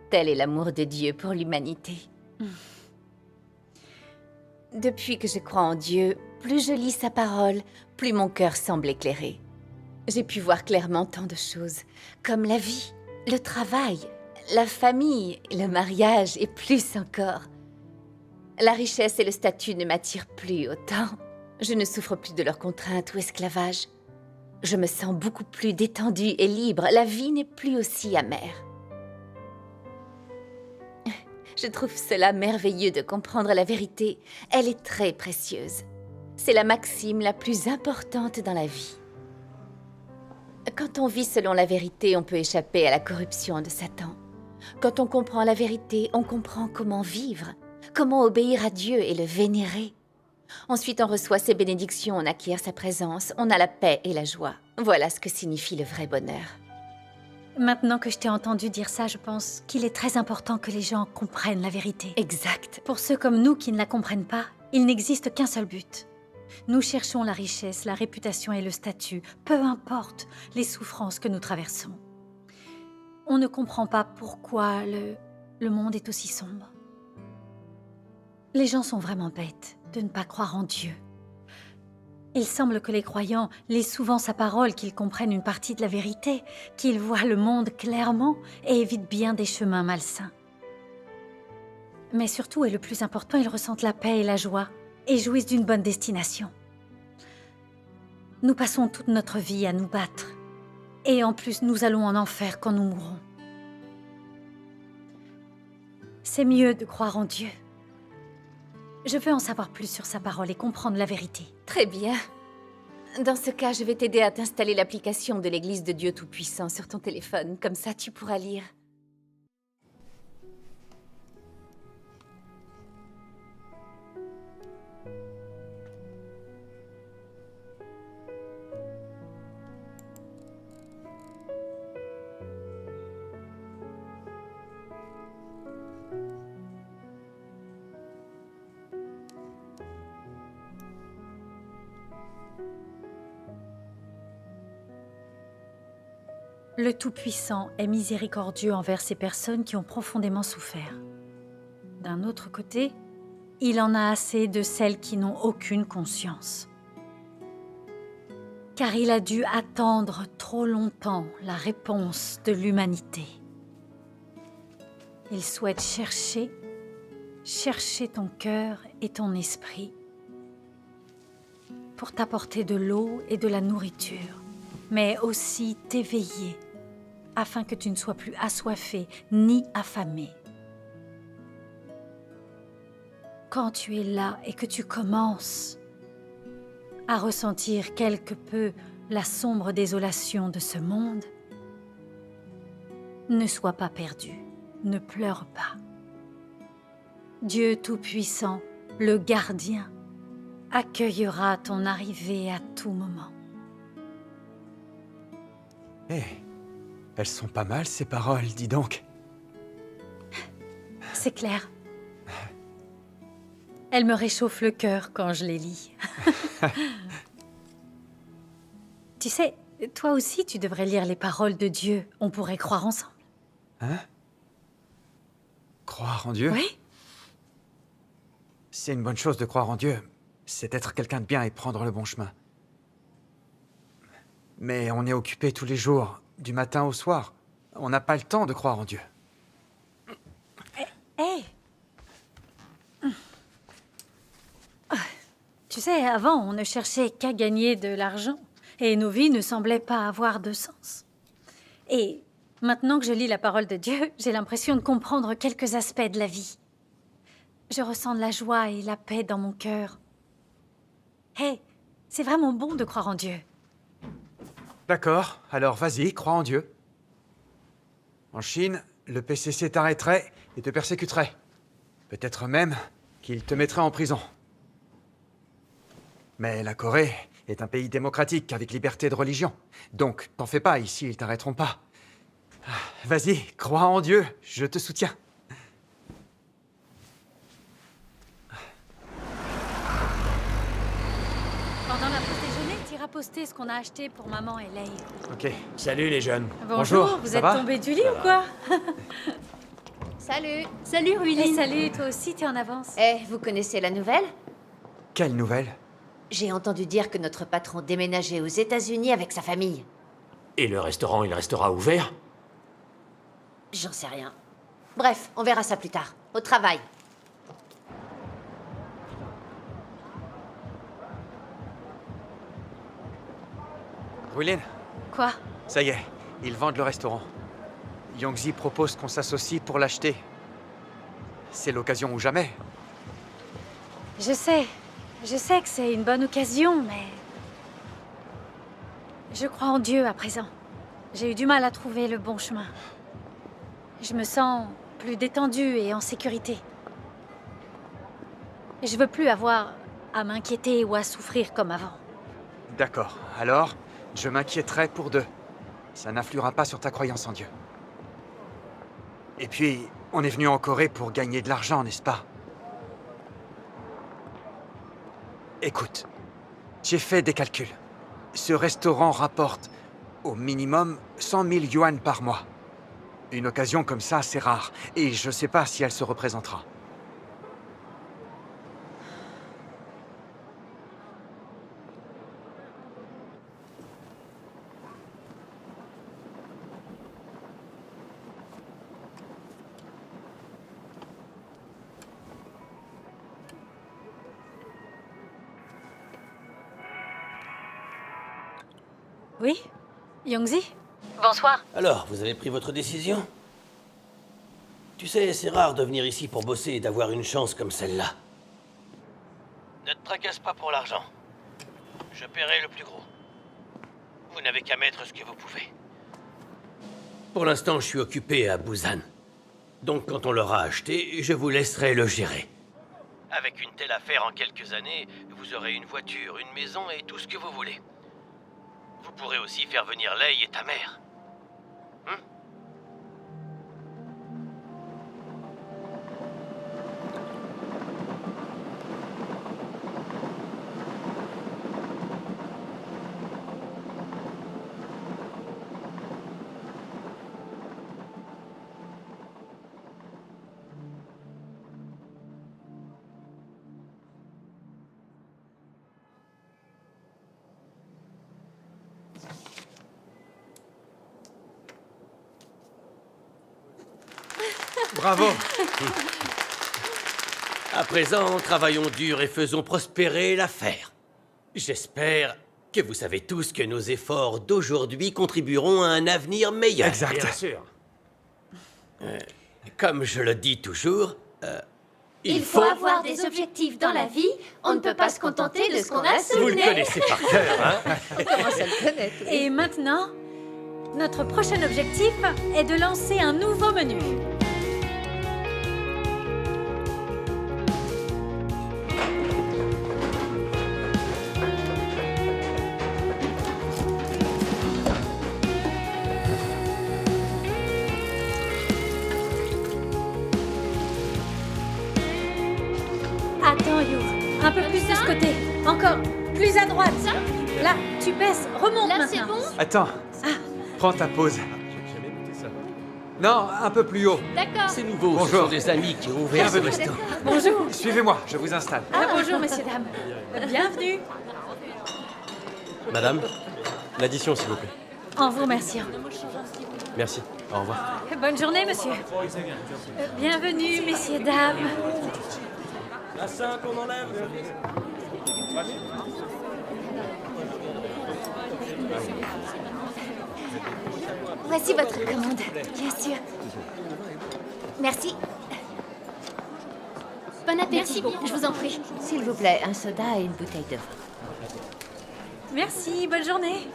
Tel est l'amour de Dieu pour l'humanité. Depuis que je crois en Dieu, plus je lis sa parole, plus mon cœur semble éclairé. J'ai pu voir clairement tant de choses, comme la vie, le travail, la famille, le mariage et plus encore. La richesse et le statut ne m'attirent plus autant. Je ne souffre plus de leurs contraintes ou esclavage. Je me sens beaucoup plus détendue et libre. La vie n'est plus aussi amère. Je trouve cela merveilleux de comprendre la vérité. Elle est très précieuse. C'est la maxime la plus importante dans la vie. Quand on vit selon la vérité, on peut échapper à la corruption de Satan. Quand on comprend la vérité, on comprend comment vivre, comment obéir à Dieu et le vénérer. Ensuite, on reçoit ses bénédictions, on acquiert sa présence, on a la paix et la joie. Voilà ce que signifie le vrai bonheur. Maintenant que je t'ai entendu dire ça, je pense qu'il est très important que les gens comprennent la vérité. Exact. Pour ceux comme nous qui ne la comprennent pas, il n'existe qu'un seul but. Nous cherchons la richesse, la réputation et le statut, peu importe les souffrances que nous traversons. On ne comprend pas pourquoi le monde est aussi sombre. Les gens sont vraiment bêtes de ne pas croire en Dieu. Il semble que les croyants lisent souvent sa parole, qu'ils comprennent une partie de la vérité, qu'ils voient le monde clairement et évitent bien des chemins malsains. Mais surtout, et le plus important, ils ressentent la paix et la joie et jouissent d'une bonne destination. Nous passons toute notre vie à nous battre. Et en plus, nous allons en enfer quand nous mourrons. C'est mieux de croire en Dieu. Je veux en savoir plus sur sa parole et comprendre la vérité. Très bien. Dans ce cas, je vais t'aider à t'installer l'application de l'Église de Dieu Tout-Puissant sur ton téléphone. Comme ça, tu pourras lire. Le Tout-Puissant est miséricordieux envers ces personnes qui ont profondément souffert. D'un autre côté, il en a assez de celles qui n'ont aucune conscience. Car il a dû attendre trop longtemps la réponse de l'humanité. Il souhaite chercher ton cœur et ton esprit pour t'apporter de l'eau et de la nourriture, mais aussi t'éveiller afin que tu ne sois plus assoiffé ni affamé. Quand tu es là et que tu commences à ressentir quelque peu la sombre désolation de ce monde, ne sois pas perdu, ne pleure pas. Dieu Tout-Puissant, le gardien, accueillera ton arrivée à tout moment. Eh, elles sont pas mal, ces paroles, dis donc. C'est clair. Elles me réchauffent le cœur quand je les lis. Tu sais, toi aussi, tu devrais lire les paroles de Dieu. On pourrait croire ensemble. Hein? Croire en Dieu? Oui? C'est une bonne chose de croire en Dieu. C'est être quelqu'un de bien et prendre le bon chemin. Mais on est occupé tous les jours, du matin au soir. On n'a pas le temps de croire en Dieu. Hé! Tu sais, avant, on ne cherchait qu'à gagner de l'argent. Et nos vies ne semblaient pas avoir de sens. Et maintenant que je lis la parole de Dieu, j'ai l'impression de comprendre quelques aspects de la vie. Je ressens de la joie et la paix dans mon cœur. Hé, c'est vraiment bon de croire en Dieu. D'accord, alors vas-y, crois en Dieu. En Chine, le PCC t'arrêterait et te persécuterait. Peut-être même qu'il te mettrait en prison. Mais la Corée est un pays démocratique avec liberté de religion. Donc, t'en fais pas, ici, ils t'arrêteront pas. Vas-y, crois en Dieu, je te soutiens. Pendant la pause déjeuner, t'iras poster ce qu'on a acheté pour maman et Leigh. Ok. Salut les jeunes. Bonjour, vous ça êtes va? tombés du lit ou quoi? Salut. Salut, Ruiline. Et salut, toi aussi, t'es en avance. Vous connaissez la nouvelle? Quelle nouvelle? J'ai entendu dire que notre patron déménageait aux États-Unis avec sa famille. Et le restaurant, il restera ouvert? J'en sais rien. Bref, on verra ça plus tard. Au travail. Ruilin, Quoi? ça y est, ils vendent le restaurant. Yongzi propose qu'on s'associe pour l'acheter. C'est l'occasion ou jamais. Je sais que c'est une bonne occasion, mais... Je crois en Dieu à présent. J'ai eu du mal à trouver le bon chemin. Je me sens plus détendue et en sécurité. Je veux plus avoir à m'inquiéter ou à souffrir comme avant. D'accord, alors, je m'inquiéterai pour deux. Ça n'influera pas sur ta croyance en Dieu. Et puis, on est venu en Corée pour gagner de l'argent, n'est-ce pas? Écoute, j'ai fait des calculs. Ce restaurant rapporte au minimum 100 000 yuan par mois. Une occasion comme ça, c'est rare. Et je sais pas si elle se représentera. Oui? Yongzi? Bonsoir. Alors, vous avez pris votre décision? Tu sais, c'est rare de venir ici pour bosser et d'avoir une chance comme celle-là. Ne te tracasse pas pour l'argent. Je paierai le plus gros. Vous n'avez qu'à mettre ce que vous pouvez. Pour l'instant, je suis occupé à Busan. Donc, quand on l'aura acheté, je vous laisserai le gérer. Avec une telle affaire en quelques années, vous aurez une voiture, une maison et tout ce que vous voulez. Vous pourrez aussi faire venir Leigh et ta mère. Bravo! À présent, travaillons dur et faisons prospérer l'affaire. J'espère que vous savez tous que nos efforts d'aujourd'hui contribueront à un avenir meilleur. Exact. Bien sûr. Comme je le dis toujours, Il faut avoir des objectifs dans la vie. On ne peut pas se contenter de ce qu'on a sous Vous le le nez. connaissez par cœur, hein? On commence à le connaître. Et maintenant, notre prochain objectif est de lancer un nouveau menu. Encore plus à droite. Là, tu baisses, remonte Là, c'est maintenant. bon? Attends. Prends ta pause. J'ai jamais goûté ça. Non, un peu plus haut. D'accord. C'est nouveau, ce Bonjour. sont des amis qui ont ouvert ce Bienvenue. resto. Bonjour. Suivez-moi, je vous installe. Ah, bonjour, messieurs, dames. Bienvenue. Madame, l'addition, s'il vous plaît. En vous remerciant. Merci. Au revoir. Bonne journée, monsieur. Bienvenue, messieurs, dames. La 5, on enlève. Voici votre commande. Bien sûr. Merci. Bon appétit, je vous en prie. S'il vous plaît, un soda et une bouteille de vin. Merci, bonne journée.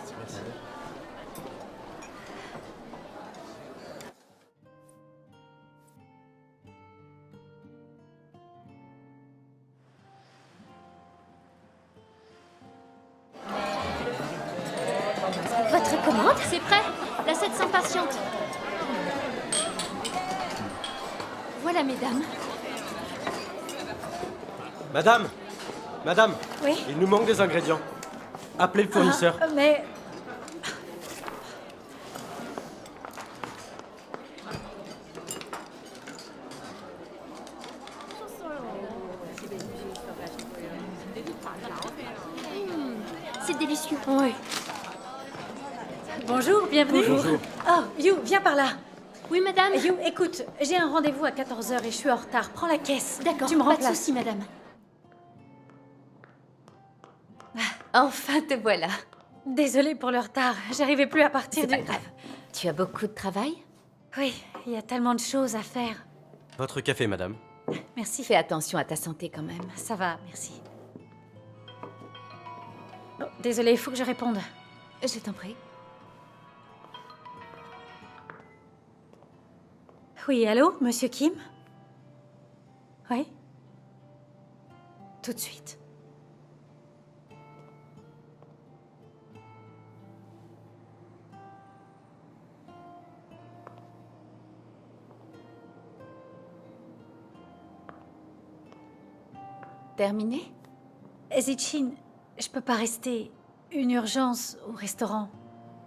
Votre commande? C'est prêt? La 700 patiente. Voilà, mesdames. Madame Madame Oui? Il nous manque des ingrédients. Appelez le fournisseur. Mais... C'est délicieux. Oui. Bonjour, bienvenue. Bonjour. Oh, You, viens par là. Oui, madame. You, écoute, j'ai un rendez-vous à 14h et je suis en retard. Prends la caisse. D'accord, Tu me pas de remplaces. souci, madame. Enfin, te voilà. Désolée pour le retard. J'arrivais plus à partir C'est du... pas grave. Tu as beaucoup de travail? Oui, il y a tellement de choses à faire. Votre café, madame. Merci. Fais attention à ta santé quand même. Ça va, merci. Oh, désolée, il faut que je réponde. Je t'en prie. Oui, allô, monsieur Kim? Oui? Tout de suite. Terminé? Zichin, je peux pas rester. Une urgence au restaurant.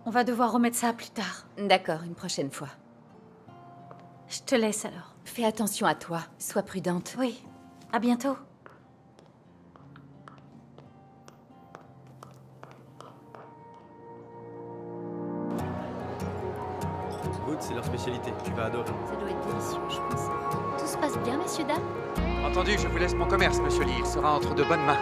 On va devoir remettre ça plus tard. D'accord, une prochaine fois. Je te laisse alors. Fais attention à toi. Sois prudente. Oui, à bientôt. Good, c'est leur spécialité. Tu vas adorer. Ça doit être délicieux, je pense. Tout se passe bien, messieurs, dames? Entendu, je vous laisse mon commerce, monsieur Lee. Il sera entre de bonnes mains.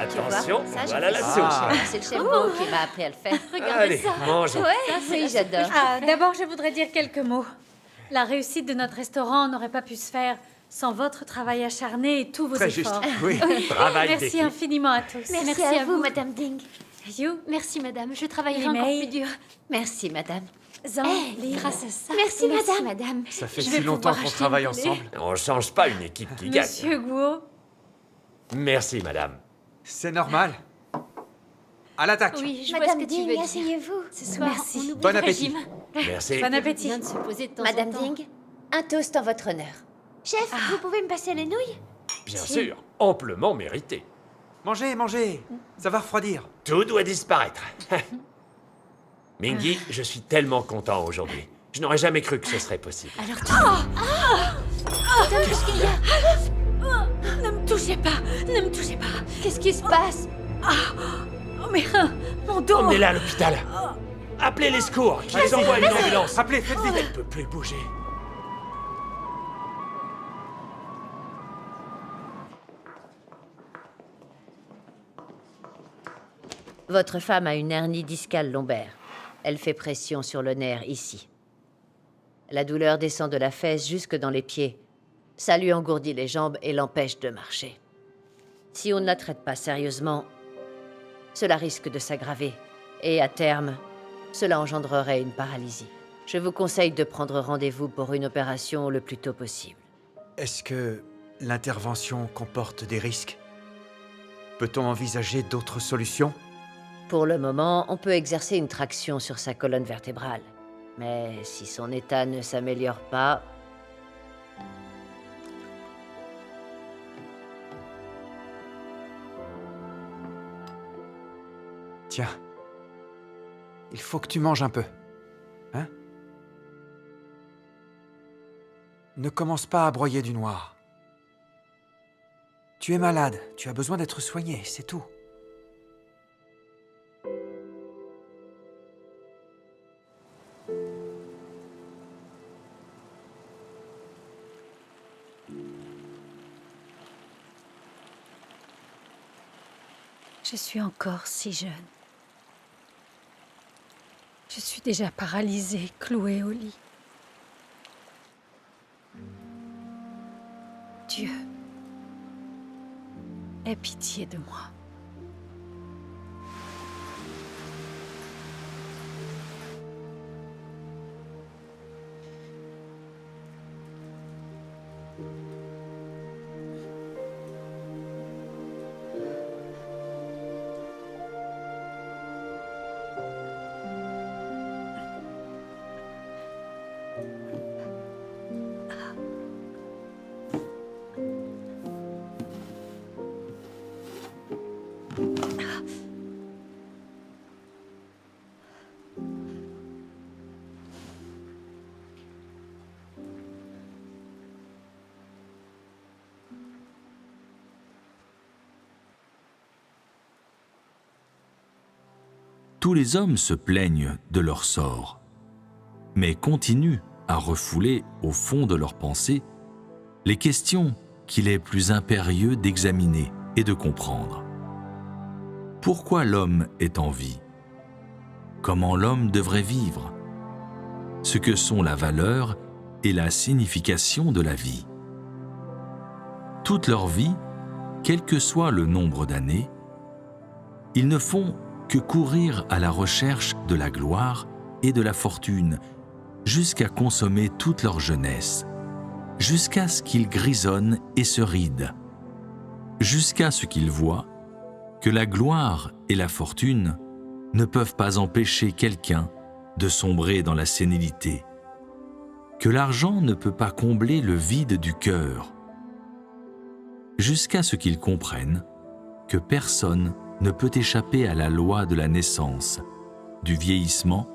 Tu vois, Attention, ça, je voilà fais la ça. sauce. C'est le chef Bo qui m'a appris à le faire. Regardez Allez, ça. mangeons. Oui, j'adore. Ah, d'abord, je voudrais dire quelques mots. La réussite de notre restaurant n'aurait pas pu se faire sans votre travail acharné et tous vos Très juste. efforts. Oui. Travail Merci d'équipe. infiniment à tous. Merci à vous, Madame Ding. You, Merci, madame. Je travaillerai Les encore mails. plus dur. Merci, madame. Zan, Lee. Grâce à ça. Merci, madame. Ça fait Je si vais longtemps pouvoir qu'on acheter travaille une télé. ensemble. On change pas une équipe qui gagne. Monsieur Guo. Merci, madame. C'est normal. À l'attaque. Oui, je vois ce que tu veux dire. asseyez-vous. Ce soir, Merci. on oublie Bon le appétit. régime. Merci. Bon C'est appétit. bien de se poser de temps Madame en temps. Ding, un toast en votre honneur. Chef, vous pouvez me passer les nouilles? Bien sûr, amplement mérité. Mangez, mangez. Ça va refroidir. Tout doit disparaître. Mingy, je suis tellement content aujourd'hui. Je n'aurais jamais cru que ce serait possible. Alors tu... Qu'est-ce qu'il y a? Ne me touchez pas. Ne me touchez pas. Qu'est-ce qui se passe? Oh, mais mon dos. Emmenez-la à l'hôpital. Appelez les secours, qu'ils envoient une ambulance. Appelez, faites vite. Elle peut plus bouger. Votre femme a une hernie discale lombaire. Elle fait pression sur le nerf ici. La douleur descend de la fesse jusque dans les pieds. Ça lui engourdit les jambes et l'empêche de marcher. Si on ne la traite pas sérieusement, cela risque de s'aggraver. Et à terme, cela engendrerait une paralysie. Je vous conseille de prendre rendez-vous pour une opération le plus tôt possible. Est-ce que l'intervention comporte des risques? Peut-on envisager d'autres solutions? Pour le moment, on peut exercer une traction sur sa colonne vertébrale. Mais si son état ne s'améliore pas... Tiens, il faut que tu manges un peu. Hein? Ne commence pas à broyer du noir. Tu es malade, tu as besoin d'être soigné, c'est tout. Je suis encore si jeune. Je suis déjà paralysée, clouée au lit. Dieu, aie pitié de moi. Tous les hommes se plaignent de leur sort, mais continuent à refouler au fond de leurs pensées les questions qu'il est plus impérieux d'examiner et de comprendre. Pourquoi l'homme est en vie? Comment l'homme devrait vivre? Ce que sont la valeur et la signification de la vie. Toute leur vie, quel que soit le nombre d'années, ils ne font que courir à la recherche de la gloire et de la fortune, jusqu'à consommer toute leur jeunesse, jusqu'à ce qu'ils grisonnent et se rident, jusqu'à ce qu'ils voient que la gloire et la fortune ne peuvent pas empêcher quelqu'un de sombrer dans la sénilité, que l'argent ne peut pas combler le vide du cœur, jusqu'à ce qu'ils comprennent que personne ne peut échapper à la loi de la naissance, du vieillissement,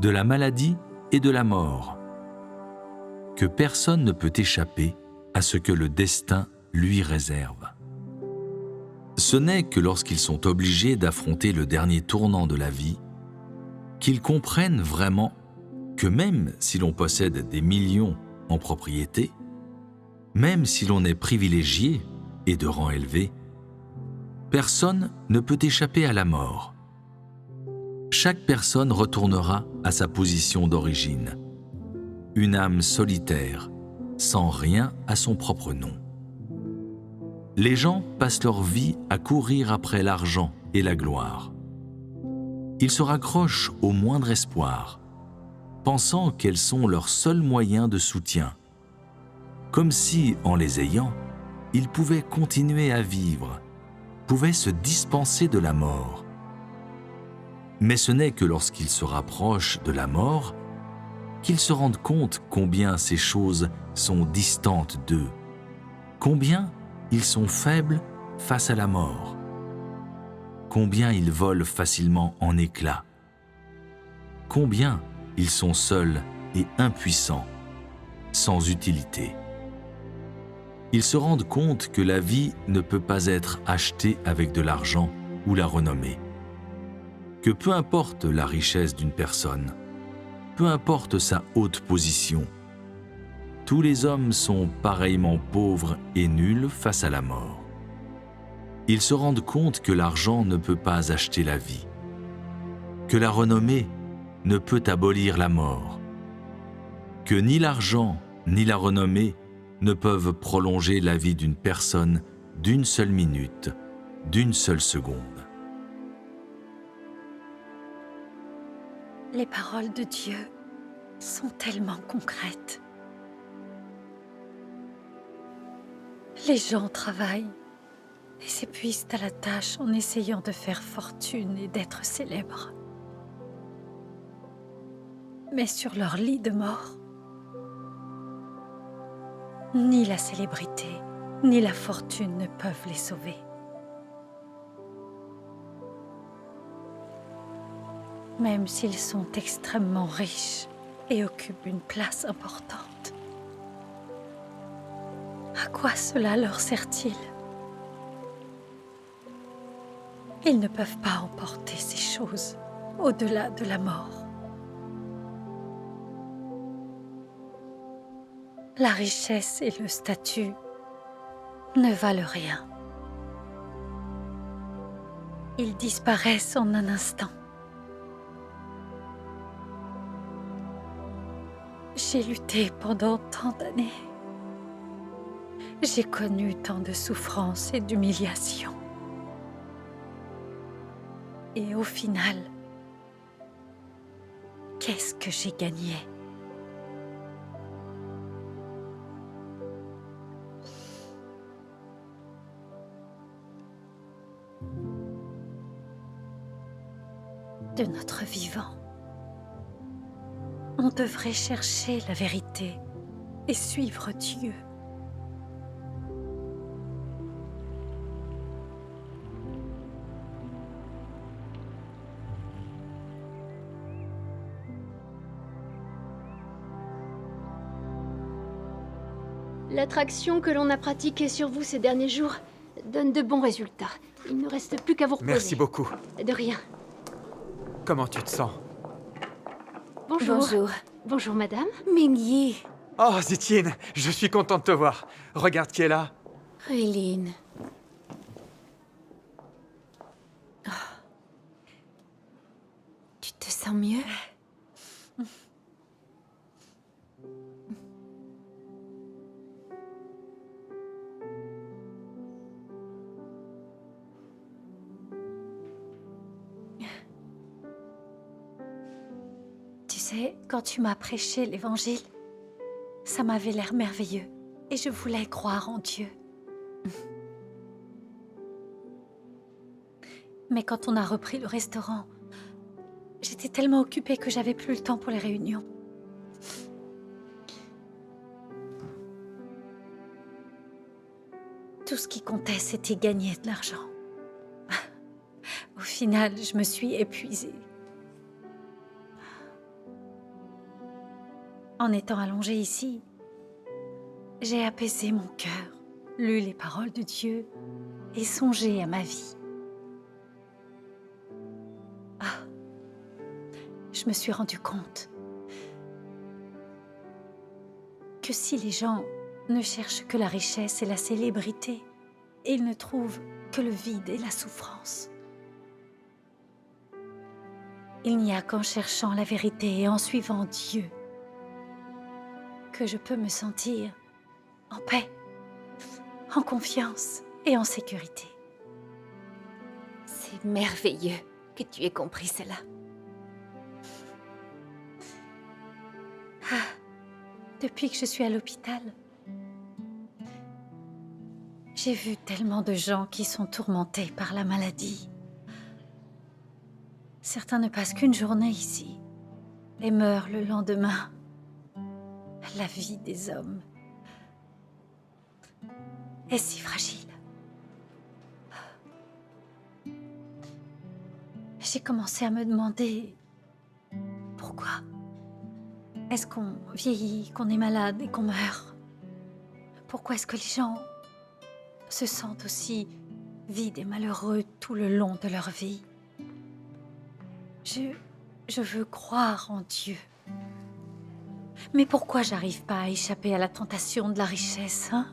de la maladie et de la mort, que personne ne peut échapper à ce que le destin lui réserve. Ce n'est que lorsqu'ils sont obligés d'affronter le dernier tournant de la vie qu'ils comprennent vraiment que même si l'on possède des millions en propriété, même si l'on est privilégié et de rang élevé, personne ne peut échapper à la mort. Chaque personne retournera à sa position d'origine, une âme solitaire, sans rien à son propre nom. Les gens passent leur vie à courir après l'argent et la gloire. Ils se raccrochent au moindre espoir, pensant qu'elles sont leurs seuls moyens de soutien, comme si, en les ayant, ils pouvaient continuer à vivre, pouvaient se dispenser de la mort. Mais ce n'est que lorsqu'ils se rapprochent de la mort qu'ils se rendent compte combien ces choses sont distantes d'eux, combien ils sont faibles face à la mort, combien ils volent facilement en éclats, combien ils sont seuls et impuissants, sans utilité. Ils se rendent compte que la vie ne peut pas être achetée avec de l'argent ou la renommée, que peu importe la richesse d'une personne, peu importe sa haute position, tous les hommes sont pareillement pauvres et nuls face à la mort. ils se rendent compte que l'argent ne peut pas acheter la vie, que la renommée ne peut abolir la mort, que ni l'argent ni la renommée ne peuvent prolonger la vie d'une personne d'une seule minute, d'une seule seconde. Les paroles de Dieu sont tellement concrètes. Les gens travaillent et s'épuisent à la tâche en essayant de faire fortune et d'être célèbres. Mais sur leur lit de mort, ni la célébrité, ni la fortune ne peuvent les sauver. Même s'ils sont extrêmement riches et occupent une place importante. À quoi cela leur sert-il? Ils ne peuvent pas emporter ces choses au-delà de la mort. La richesse et le statut ne valent rien. Ils disparaissent en un instant. J'ai lutté pendant tant d'années. J'ai connu tant de souffrances et d'humiliations. Et au final, qu'est-ce que j'ai gagné? De notre vivant, on devrait chercher la vérité et suivre Dieu. L'attraction que l'on a pratiquée sur vous ces derniers jours donne de bons résultats. Il ne reste plus qu'à vous reposer. Merci beaucoup. De rien. Comment tu te sens? Bonjour. Bonjour. Bonjour, madame. Mingyi. Oh, Zitienne, je suis content de te voir. Regarde qui est là. Ruiline. Oh. Tu te sens mieux? Quand tu m'as prêché l'évangile, ça m'avait l'air merveilleux et je voulais croire en Dieu. Mais quand on a repris le restaurant, j'étais tellement occupée que j'avais plus le temps pour les réunions. Tout ce qui comptait, c'était gagner de l'argent. Au final, je me suis épuisée. En étant allongée ici, j'ai apaisé mon cœur, lu les paroles de Dieu et songé à ma vie. Ah, je me suis rendu compte que si les gens ne cherchent que la richesse et la célébrité, ils ne trouvent que le vide et la souffrance. Il n'y a qu'en cherchant la vérité et en suivant Dieu que je peux me sentir en paix, en confiance et en sécurité. C'est merveilleux que tu aies compris cela. Ah, depuis que je suis à l'hôpital, j'ai vu tellement de gens qui sont tourmentés par la maladie. Certains ne passent qu'une journée ici et meurent le lendemain. La vie des hommes est si fragile. J'ai commencé à me demander pourquoi est-ce qu'on vieillit, qu'on est malade et qu'on meurt? Pourquoi est-ce que les gens se sentent aussi vides et malheureux tout le long de leur vie? Je veux croire en Dieu. Mais pourquoi j'arrive pas à échapper à la tentation de la richesse, hein?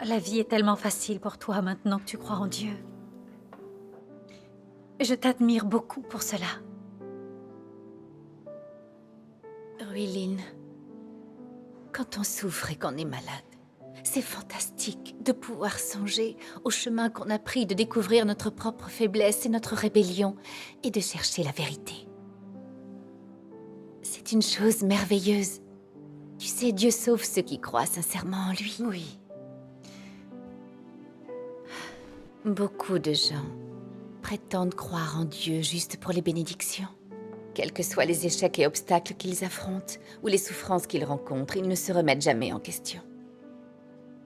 La vie est tellement facile pour toi maintenant que tu crois en Dieu. Je t'admire beaucoup pour cela. Ruiline, quand on souffre et qu'on est malade, c'est fantastique de pouvoir songer au chemin qu'on a pris de découvrir notre propre faiblesse et notre rébellion et de chercher la vérité. C'est une chose merveilleuse. Tu sais, Dieu sauve ceux qui croient sincèrement en lui. Oui. Beaucoup de gens prétendent croire en Dieu juste pour les bénédictions. Quels que soient les échecs et obstacles qu'ils affrontent ou les souffrances qu'ils rencontrent, ils ne se remettent jamais en question.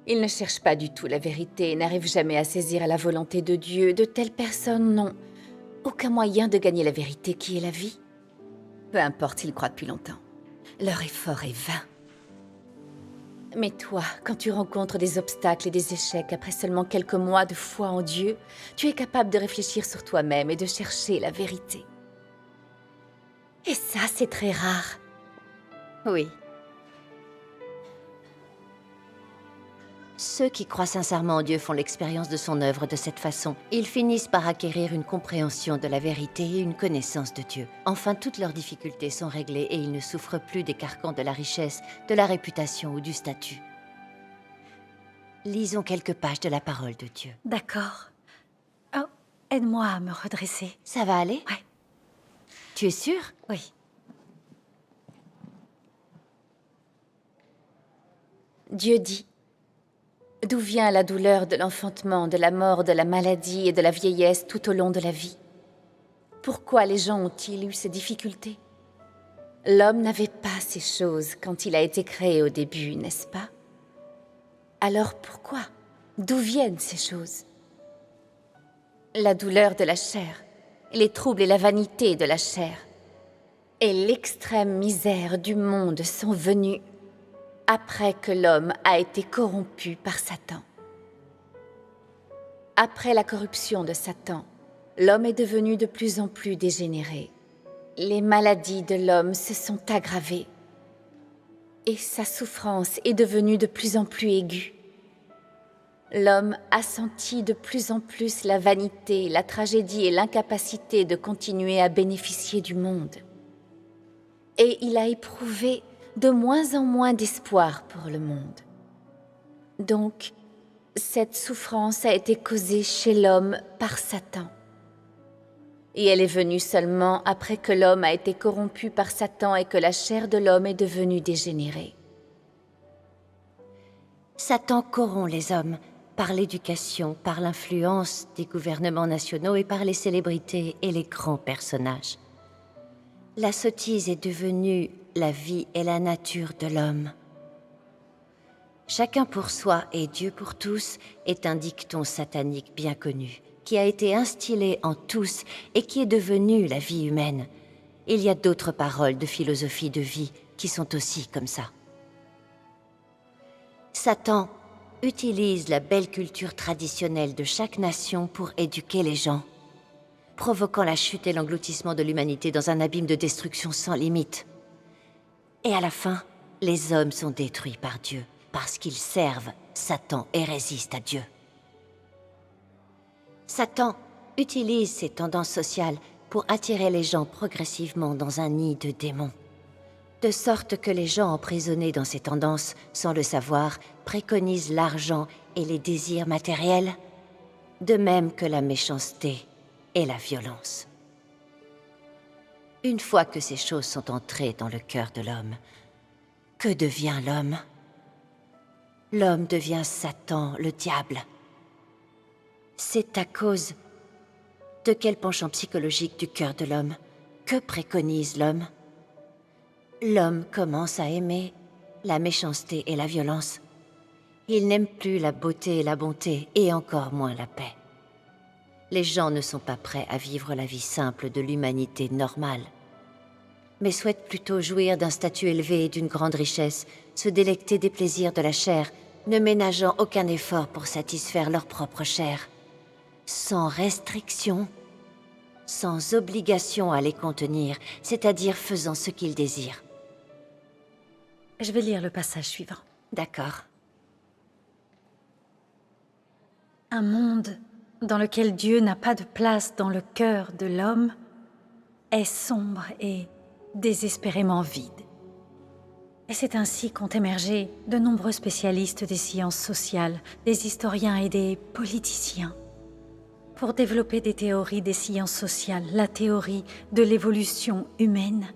Ils ne cherchent pas du tout la vérité et n'arrivent jamais à saisir la volonté de Dieu. De telles personnes n'ont aucun moyen de gagner la vérité qui est la vie. Peu importe s'ils croient depuis longtemps, leur effort est vain. Mais toi, quand tu rencontres des obstacles et des échecs après seulement quelques mois de foi en Dieu, tu es capable de réfléchir sur toi-même et de chercher la vérité. Et ça, c'est très rare. Oui. Ceux qui croient sincèrement en Dieu font l'expérience de son œuvre de cette façon. Ils finissent par acquérir une compréhension de la vérité et une connaissance de Dieu. Enfin, toutes leurs difficultés sont réglées et ils ne souffrent plus des carcans de la richesse, de la réputation ou du statut. Lisons quelques pages de la parole de Dieu. D'accord. Oh, aide-moi à me redresser. Ça va aller? Ouais. Tu es sûre? Oui. Dieu dit: d'où vient la douleur de l'enfantement, de la mort, de la maladie et de la vieillesse tout au long de la vie? Pourquoi les gens ont-ils eu ces difficultés? L'homme n'avait pas ces choses quand il a été créé au début, n'est-ce pas? Alors pourquoi? D'où viennent ces choses? La douleur de la chair, les troubles et la vanité de la chair, et l'extrême misère du monde sont venus après que l'homme a été corrompu par Satan. Après la corruption de Satan, l'homme est devenu de plus en plus dégénéré. Les maladies de l'homme se sont aggravées et sa souffrance est devenue de plus en plus aiguë. L'homme a senti de plus en plus la vanité, la tragédie et l'incapacité de continuer à bénéficier du monde. Et il a éprouvé de moins en moins d'espoir pour le monde. Donc, cette souffrance a été causée chez l'homme par Satan. Et elle est venue seulement après que l'homme a été corrompu par Satan et que la chair de l'homme est devenue dégénérée. Satan corrompt les hommes par l'éducation, par l'influence des gouvernements nationaux et par les célébrités et les grands personnages. La sottise est devenue la vie et la nature de l'homme. Chacun pour soi et Dieu pour tous est un dicton satanique bien connu, qui a été instillé en tous et qui est devenu la vie humaine. Il y a d'autres paroles de philosophie de vie qui sont aussi comme ça. Satan utilise la belle culture traditionnelle de chaque nation pour éduquer les gens, provoquant la chute et l'engloutissement de l'humanité dans un abîme de destruction sans limite. Et à la fin, les hommes sont détruits par Dieu, parce qu'ils servent Satan et résistent à Dieu. Satan utilise ces tendances sociales pour attirer les gens progressivement dans un nid de démons. De sorte que les gens emprisonnés dans ces tendances, sans le savoir, préconisent l'argent et les désirs matériels, de même que la méchanceté et la violence. Une fois que ces choses sont entrées dans le cœur de l'homme, que devient l'homme? L'homme devient Satan, le diable. C'est à cause de quel penchant psychologique du cœur de l'homme? Que préconise l'homme? L'homme commence à aimer la méchanceté et la violence. Il n'aime plus la beauté et la bonté, et encore moins la paix. Les gens ne sont pas prêts à vivre la vie simple de l'humanité normale, mais souhaitent plutôt jouir d'un statut élevé et d'une grande richesse, se délecter des plaisirs de la chair, ne ménageant aucun effort pour satisfaire leur propre chair, sans restriction, sans obligation à les contenir, c'est-à-dire faisant ce qu'ils désirent. Je vais lire le passage suivant. D'accord. Un monde dans lequel Dieu n'a pas de place dans le cœur de l'homme est sombre et désespérément vide. Et c'est ainsi qu'ont émergé de nombreux spécialistes des sciences sociales, des historiens et des politiciens, pour développer des théories des sciences sociales, la théorie de l'évolution humaine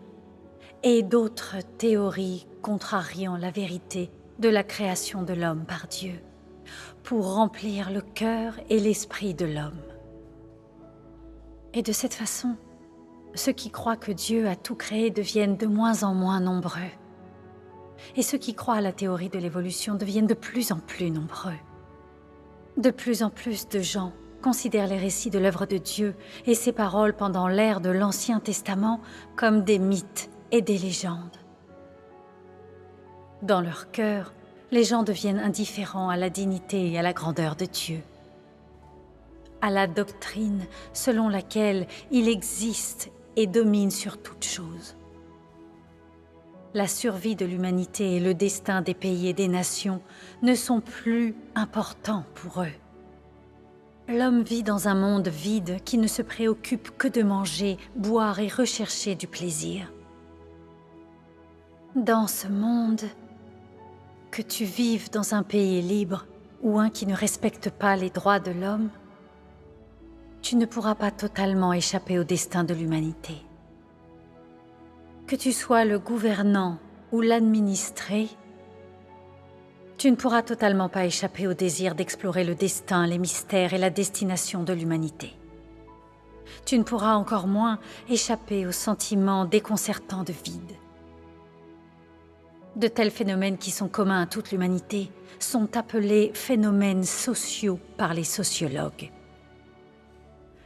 et d'autres théories contrariant la vérité de la création de l'homme par Dieu, pour remplir le cœur et l'esprit de l'homme. Et de cette façon, ceux qui croient que Dieu a tout créé deviennent de moins en moins nombreux. Et ceux qui croient à la théorie de l'évolution deviennent de plus en plus nombreux. De plus en plus de gens considèrent les récits de l'œuvre de Dieu et ses paroles pendant l'ère de l'Ancien Testament comme des mythes et des légendes. Dans leur cœur, les gens deviennent indifférents à la dignité et à la grandeur de Dieu, à la doctrine selon laquelle il existe et domine sur toute chose. La survie de l'humanité et le destin des pays et des nations ne sont plus importants pour eux. L'homme vit dans un monde vide qui ne se préoccupe que de manger, boire et rechercher du plaisir. Dans ce monde, que tu vives dans un pays libre ou un qui ne respecte pas les droits de l'homme, tu ne pourras pas totalement échapper au destin de l'humanité. Que tu sois le gouvernant ou l'administré, tu ne pourras totalement pas échapper au désir d'explorer le destin, les mystères et la destination de l'humanité. Tu ne pourras encore moins échapper au sentiment déconcertant de vide. De tels phénomènes qui sont communs à toute l'humanité sont appelés phénomènes sociaux par les sociologues.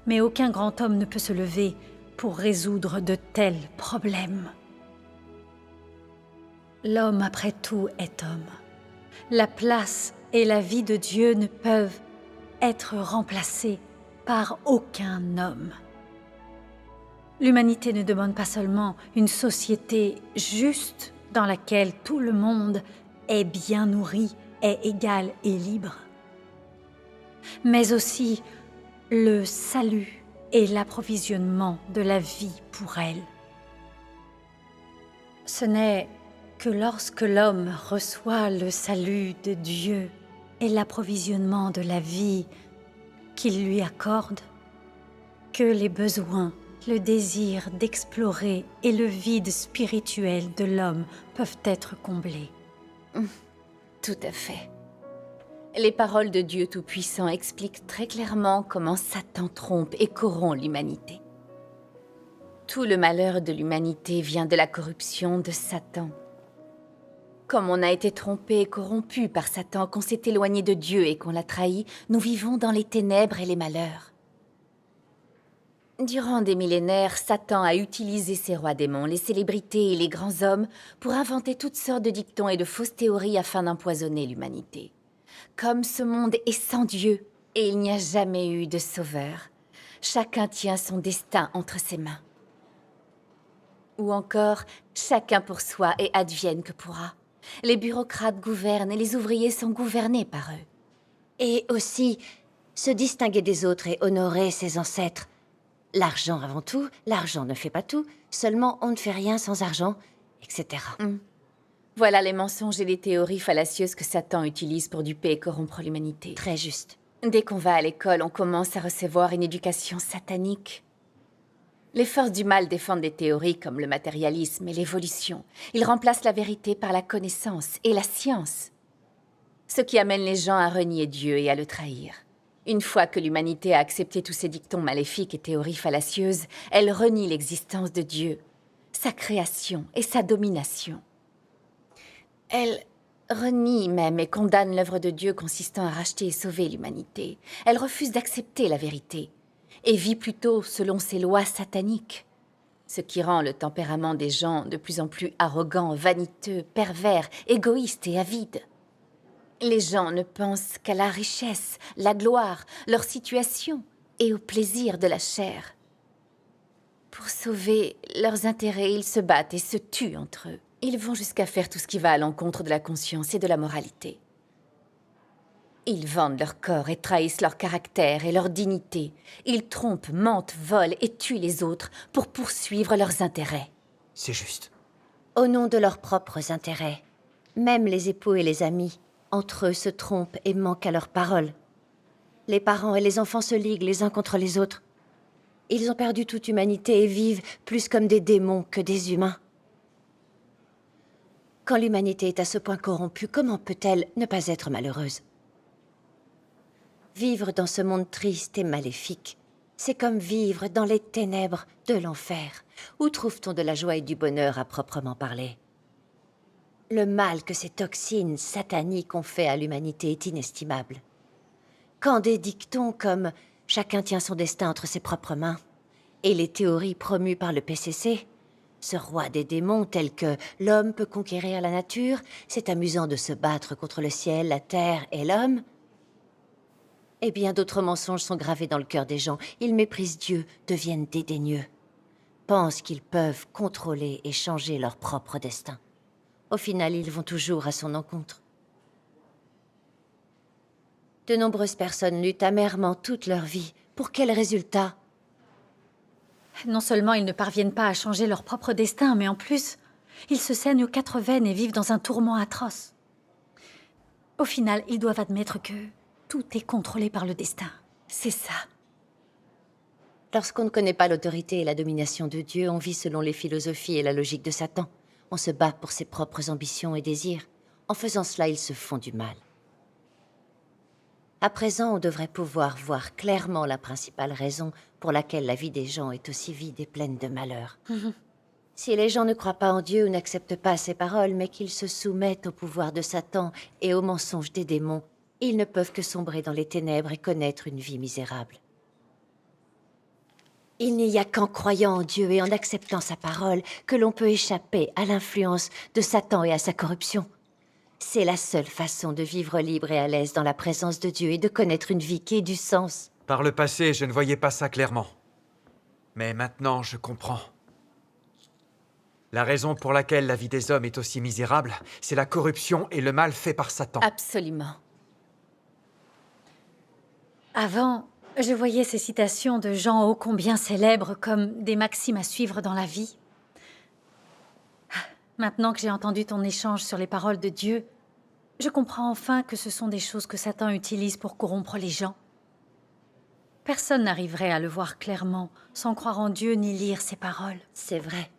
Mais aucun grand homme ne peut se lever pour résoudre de tels problèmes. L'homme, après tout, est homme. La place et la vie de Dieu ne peuvent être remplacées par aucun homme. L'humanité ne demande pas seulement une société juste dans laquelle tout le monde est bien nourri, est égal et libre, mais aussi le salut et l'approvisionnement de la vie pour elle. Ce n'est que lorsque l'homme reçoit le salut de Dieu et l'approvisionnement de la vie qu'il lui accorde, que les besoins, le désir d'explorer et le vide spirituel de l'homme peuvent être comblés. Tout à fait. Les paroles de Dieu Tout-Puissant expliquent très clairement comment Satan trompe et corrompt l'humanité. Tout le malheur de l'humanité vient de la corruption de Satan. Comme on a été trompé et corrompu par Satan, qu'on s'est éloigné de Dieu et qu'on l'a trahi, nous vivons dans les ténèbres et les malheurs. Durant des millénaires, Satan a utilisé ses rois démons, les célébrités et les grands hommes pour inventer toutes sortes de dictons et de fausses théories afin d'empoisonner l'humanité. Comme ce monde est sans Dieu et il n'y a jamais eu de sauveur, chacun tient son destin entre ses mains. Ou encore, chacun pour soi et advienne que pourra. Les bureaucrates gouvernent et les ouvriers sont gouvernés par eux. Et aussi, se distinguer des autres et honorer ses ancêtres. L'argent avant tout, l'argent ne fait pas tout, seulement on ne fait rien sans argent, etc. Voilà les mensonges et les théories fallacieuses que Satan utilise pour duper et corrompre l'humanité. Très juste. Dès qu'on va à l'école, on commence à recevoir une éducation satanique. Les forces du mal défendent des théories comme le matérialisme et l'évolution. Ils remplacent la vérité par la connaissance et la science. Ce qui amène les gens à renier Dieu et à le trahir. Une fois que l'humanité a accepté tous ces dictons maléfiques et théories fallacieuses, elle renie l'existence de Dieu, sa création et sa domination. Elle renie même et condamne l'œuvre de Dieu consistant à racheter et sauver l'humanité. Elle refuse d'accepter la vérité et vit plutôt selon ses lois sataniques, ce qui rend le tempérament des gens de plus en plus arrogant, vaniteux, pervers, égoïste et avide. Les gens ne pensent qu'à la richesse, la gloire, leur situation et au plaisir de la chair. Pour sauver leurs intérêts, ils se battent et se tuent entre eux. Ils vont jusqu'à faire tout ce qui va à l'encontre de la conscience et de la moralité. Ils vendent leur corps et trahissent leur caractère et leur dignité. Ils trompent, mentent, volent et tuent les autres pour poursuivre leurs intérêts. C'est juste. Au nom de leurs propres intérêts. Même les époux et les amis, entre eux, se trompent et manquent à leurs paroles. Les parents et les enfants se liguent les uns contre les autres. Ils ont perdu toute humanité et vivent plus comme des démons que des humains. Quand l'humanité est à ce point corrompue, comment peut-elle ne pas être malheureuse? Vivre dans ce monde triste et maléfique, c'est comme vivre dans les ténèbres de l'enfer. Où trouve-t-on de la joie et du bonheur à proprement parler? Le mal que ces toxines sataniques ont fait à l'humanité est inestimable. Quand des dictons comme « chacun tient son destin entre ses propres mains » et les théories promues par le PCC, ce roi des démons tel que « l'homme peut conquérir la nature, c'est amusant de se battre contre le ciel, la terre et l'homme », et bien d'autres mensonges sont gravés dans le cœur des gens. Ils méprisent Dieu, deviennent dédaigneux, pensent qu'ils peuvent contrôler et changer leur propre destin. Au final, ils vont toujours à son encontre. De nombreuses personnes luttent amèrement toute leur vie. Pour quel résultat? Non seulement ils ne parviennent pas à changer leur propre destin, mais en plus, ils se saignent aux 4 veines et vivent dans un tourment atroce. Au final, ils doivent admettre que tout est contrôlé par le destin. C'est ça. Lorsqu'on ne connaît pas l'autorité et la domination de Dieu, on vit selon les philosophies et la logique de Satan. On se bat pour ses propres ambitions et désirs. En faisant cela, ils se font du mal. À présent, on devrait pouvoir voir clairement la principale raison pour laquelle la vie des gens est aussi vide et pleine de malheur. Si les gens ne croient pas en Dieu ou n'acceptent pas ses paroles, mais qu'ils se soumettent au pouvoir de Satan et aux mensonges des démons, ils ne peuvent que sombrer dans les ténèbres et connaître une vie misérable. Il n'y a qu'en croyant en Dieu et en acceptant sa parole que l'on peut échapper à l'influence de Satan et à sa corruption. C'est la seule façon de vivre libre et à l'aise dans la présence de Dieu et de connaître une vie qui ait du sens. Par le passé, je ne voyais pas ça clairement. Mais maintenant, je comprends. La raison pour laquelle la vie des hommes est aussi misérable, c'est la corruption et le mal fait par Satan. Absolument. Avant, je voyais ces citations de gens ô combien célèbres comme des maximes à suivre dans la vie. Maintenant que j'ai entendu ton échange sur les paroles de Dieu, je comprends enfin que ce sont des choses que Satan utilise pour corrompre les gens. Personne n'arriverait à le voir clairement sans croire en Dieu ni lire ses paroles. C'est vrai.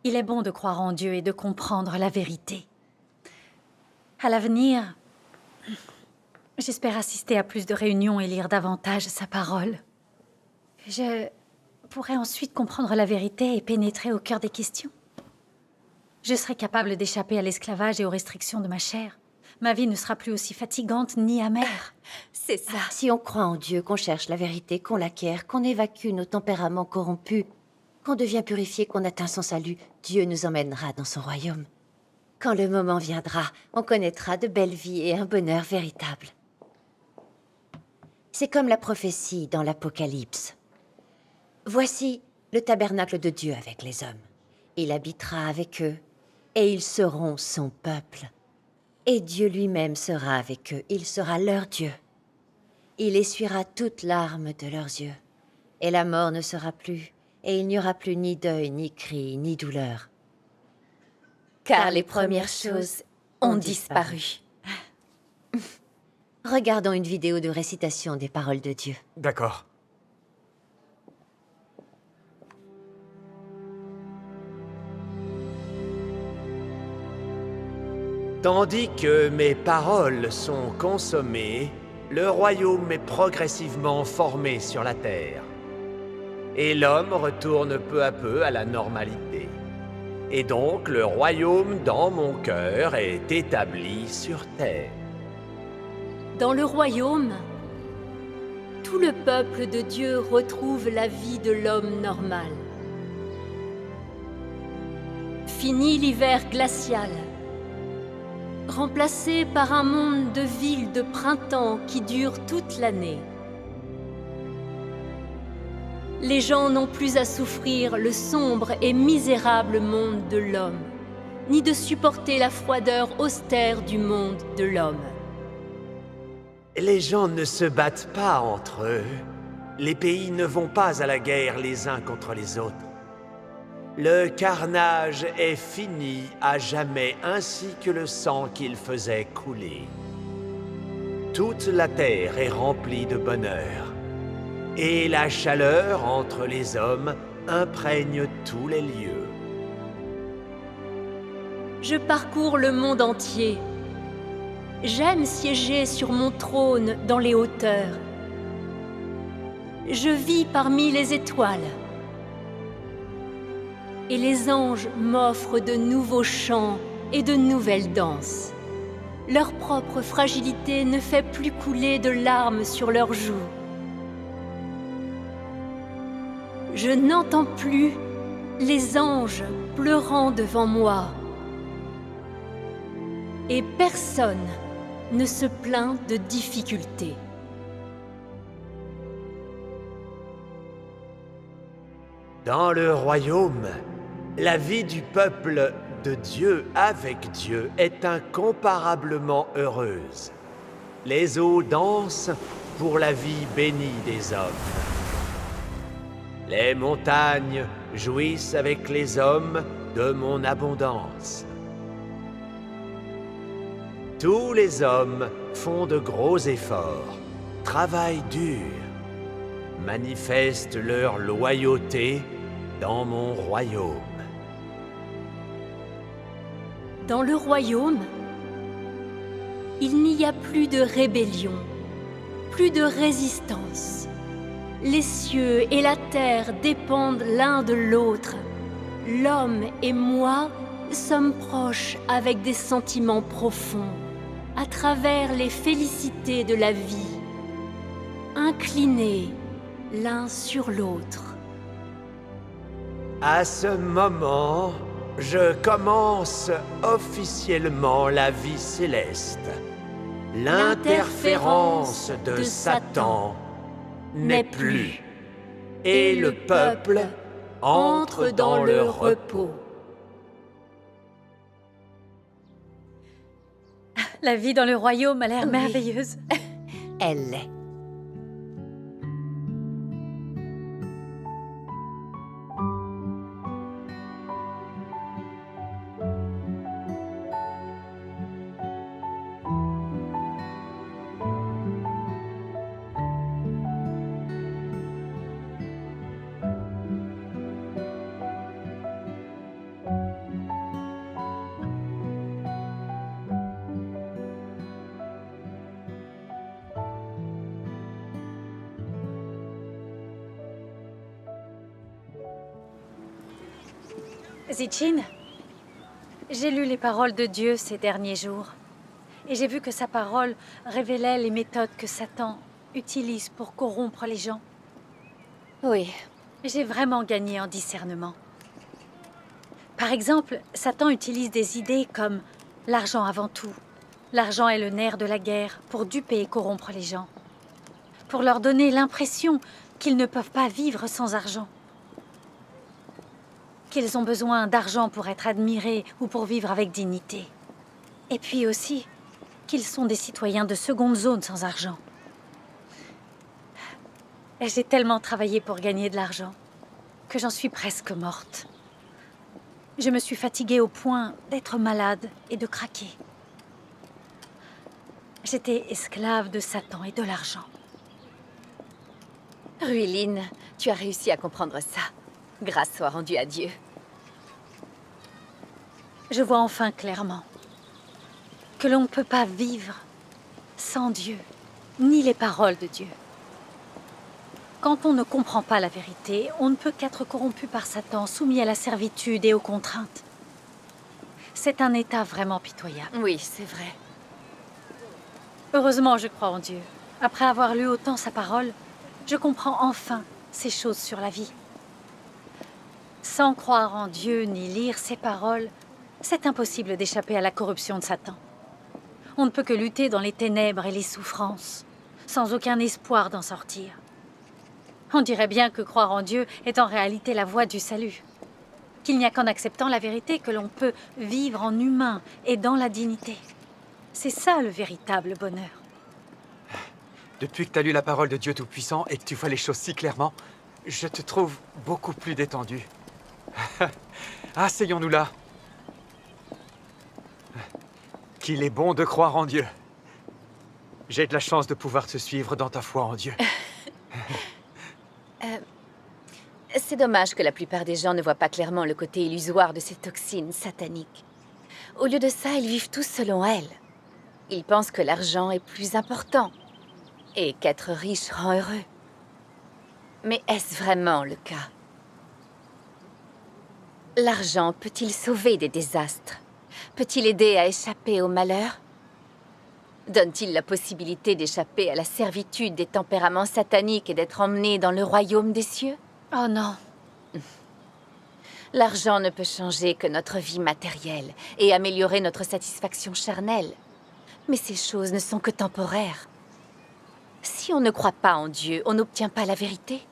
Il est bon de croire en Dieu et de comprendre la vérité. À l'avenir, j'espère assister à plus de réunions et lire davantage sa parole. Je pourrais ensuite comprendre la vérité et pénétrer au cœur des questions. Je serai capable d'échapper à l'esclavage et aux restrictions de ma chair. Ma vie ne sera plus aussi fatigante ni amère. C'est ça. Si on croit en Dieu, qu'on cherche la vérité, qu'on l'acquiert, qu'on évacue nos tempéraments corrompus, qu'on devient purifié, qu'on atteint son salut, Dieu nous emmènera dans son royaume. Quand le moment viendra, on connaîtra de belles vies et un bonheur véritable. C'est comme la prophétie dans l'Apocalypse. Voici le tabernacle de Dieu avec les hommes. Il habitera avec eux, et ils seront son peuple. Et Dieu lui-même sera avec eux, il sera leur Dieu. Il essuiera toute larme de leurs yeux, et la mort ne sera plus, et il n'y aura plus ni deuil, ni cri, ni douleur. Car les premières choses ont disparu. Regardons une vidéo de récitation des paroles de Dieu. D'accord. Tandis que mes paroles sont consommées, le royaume est progressivement formé sur la terre. Et l'homme retourne peu à peu à la normalité. Et donc le royaume dans mon cœur est établi sur terre. Dans le royaume, tout le peuple de Dieu retrouve la vie de l'homme normal. Fini l'hiver glacial, remplacé par un monde de villes de printemps qui dure toute l'année. Les gens n'ont plus à souffrir le sombre et misérable monde de l'homme, ni de supporter la froideur austère du monde de l'homme. Les gens ne se battent pas entre eux. Les pays ne vont pas à la guerre les uns contre les autres. Le carnage est fini à jamais, ainsi que le sang qu'il faisait couler. Toute la terre est remplie de bonheur, et la chaleur entre les hommes imprègne tous les lieux. Je parcours le monde entier. J'aime siéger sur mon trône dans les hauteurs. Je vis parmi les étoiles. Et les anges m'offrent de nouveaux chants et de nouvelles danses. Leur propre fragilité ne fait plus couler de larmes sur leurs joues. Je n'entends plus les anges pleurant devant moi. Et personne ne se plaint de difficultés. Dans le royaume, la vie du peuple de Dieu avec Dieu est incomparablement heureuse. Les eaux dansent pour la vie bénie des hommes. Les montagnes jouissent avec les hommes de mon abondance. Tous les hommes font de gros efforts, travaillent dur, manifestent leur loyauté dans mon royaume. Dans le royaume, il n'y a plus de rébellion, plus de résistance. Les cieux et la terre dépendent l'un de l'autre. L'homme et moi sommes proches avec des sentiments profonds, à travers les félicités de la vie, inclinés l'un sur l'autre. À ce moment, je commence officiellement la vie céleste. L'interférence de Satan n'est plus, et le peuple entre dans le repos. La vie dans le royaume a l'air merveilleuse. Elle l'est. Zichin, j'ai lu les paroles de Dieu ces derniers jours. Et j'ai vu que sa parole révélait les méthodes que Satan utilise pour corrompre les gens. Oui. J'ai vraiment gagné en discernement. Par exemple, Satan utilise des idées comme l'argent avant tout. L'argent est le nerf de la guerre pour duper et corrompre les gens. Pour leur donner l'impression qu'ils ne peuvent pas vivre sans argent. Qu'ils ont besoin d'argent pour être admirés ou pour vivre avec dignité. Et puis aussi, qu'ils sont des citoyens de seconde zone sans argent. Et j'ai tellement travaillé pour gagner de l'argent que j'en suis presque morte. Je me suis fatiguée au point d'être malade et de craquer. J'étais esclave de Satan et de l'argent. Ruiline, tu as réussi à comprendre ça. Grâce soit rendue à Dieu. Je vois enfin clairement que l'on ne peut pas vivre sans Dieu, ni les paroles de Dieu. Quand on ne comprend pas la vérité, on ne peut qu'être corrompu par Satan, soumis à la servitude et aux contraintes. C'est un état vraiment pitoyable. Oui, c'est vrai. Heureusement, je crois en Dieu. Après avoir lu autant sa parole, je comprends enfin ces choses sur la vie. Sans croire en Dieu ni lire ses paroles, c'est impossible d'échapper à la corruption de Satan. On ne peut que lutter dans les ténèbres et les souffrances, sans aucun espoir d'en sortir. On dirait bien que croire en Dieu est en réalité la voie du salut. Qu'il n'y a qu'en acceptant la vérité que l'on peut vivre en humain et dans la dignité. C'est ça le véritable bonheur. Depuis que tu as lu la parole de Dieu Tout-Puissant et que tu vois les choses si clairement, je te trouve beaucoup plus détendu. Asseyons-nous là. Qu'il est bon de croire en Dieu. J'ai de la chance de pouvoir te suivre dans ta foi en Dieu. C'est dommage que la plupart des gens ne voient pas clairement le côté illusoire de ces toxines sataniques. Au lieu de ça, ils vivent tous selon elles. Ils pensent que l'argent est plus important et qu'être riche rend heureux. Mais est-ce vraiment le cas? L'argent peut-il sauver des désastres? Peut-il aider à échapper au malheur? Donne-t-il la possibilité d'échapper à la servitude des tempéraments sataniques et d'être emmené dans le royaume des cieux? Oh non. L'argent ne peut changer que notre vie matérielle et améliorer notre satisfaction charnelle. Mais ces choses ne sont que temporaires. Si on ne croit pas en Dieu, on n'obtient pas la vérité.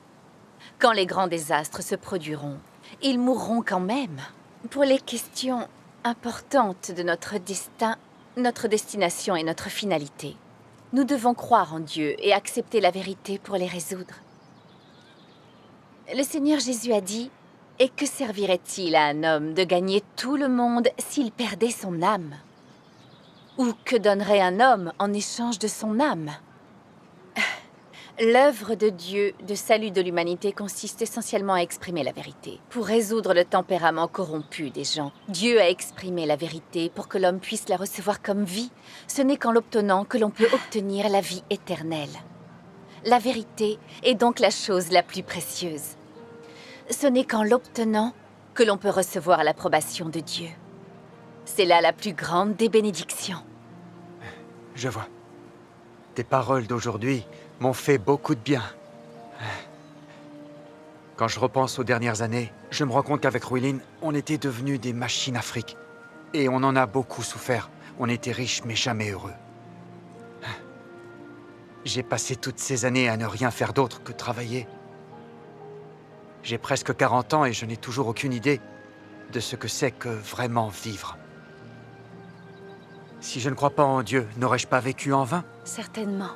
Quand les grands désastres se produiront, ils mourront quand même. Pour les questions importantes de notre destin, notre destination et notre finalité, nous devons croire en Dieu et accepter la vérité pour les résoudre. Le Seigneur Jésus a dit « Et que servirait-il à un homme de gagner tout le monde s'il perdait son âme? Ou que donnerait un homme en échange de son âme ?» L'œuvre de Dieu de salut de l'humanité consiste essentiellement à exprimer la vérité. Pour résoudre le tempérament corrompu des gens, Dieu a exprimé la vérité pour que l'homme puisse la recevoir comme vie. Ce n'est qu'en l'obtenant que l'on peut obtenir la vie éternelle. La vérité est donc la chose la plus précieuse. Ce n'est qu'en l'obtenant que l'on peut recevoir l'approbation de Dieu. C'est là la plus grande des bénédictions. Je vois. Tes paroles d'aujourd'hui m'ont fait beaucoup de bien. Quand je repense aux dernières années, je me rends compte qu'avec Ruilin, on était devenus des machines à fric. Et on en a beaucoup souffert. On était riches mais jamais heureux. J'ai passé toutes ces années à ne rien faire d'autre que travailler. J'ai presque 40 ans et je n'ai toujours aucune idée de ce que c'est que vraiment vivre. Si je ne crois pas en Dieu, n'aurais-je pas vécu en vain? Certainement,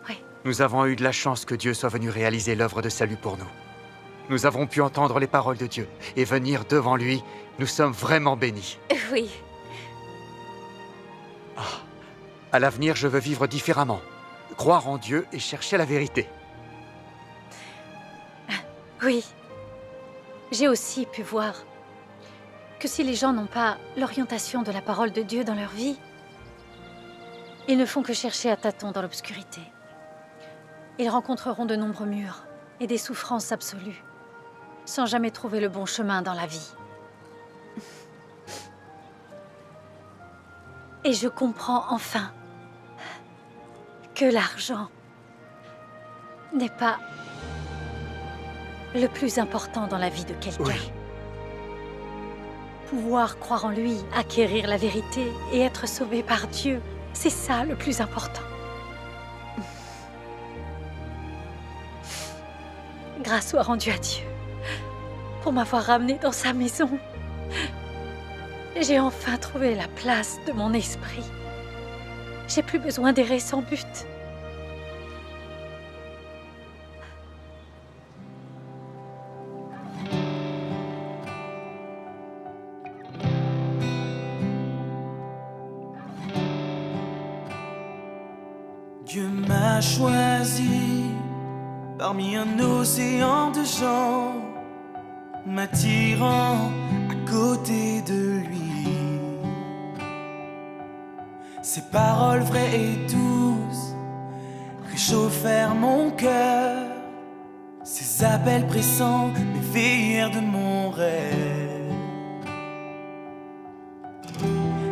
oui. Nous avons eu de la chance que Dieu soit venu réaliser l'œuvre de salut pour nous. Nous avons pu entendre les paroles de Dieu et venir devant lui. Nous sommes vraiment bénis. Oui. À l'avenir, je veux vivre différemment. Croire en Dieu et chercher la vérité. Oui. J'ai aussi pu voir que si les gens n'ont pas l'orientation de la parole de Dieu dans leur vie, ils ne font que chercher à tâtons dans l'obscurité. Ils rencontreront de nombreux murs et des souffrances absolues, sans jamais trouver le bon chemin dans la vie. Et je comprends enfin que l'argent n'est pas le plus important dans la vie de quelqu'un. Oui. Pouvoir croire en lui, acquérir la vérité et être sauvé par Dieu, c'est ça le plus important. Grâce soit rendue à Dieu pour m'avoir ramené dans sa maison. J'ai enfin trouvé la place de mon esprit. J'ai plus besoin d'errer sans but. Dieu m'a choisi parmi un océan de gens, m'attirant à côté de lui. Ses paroles vraies et douces réchauffèrent mon cœur. Ses appels pressants m'éveillèrent de mon rêve.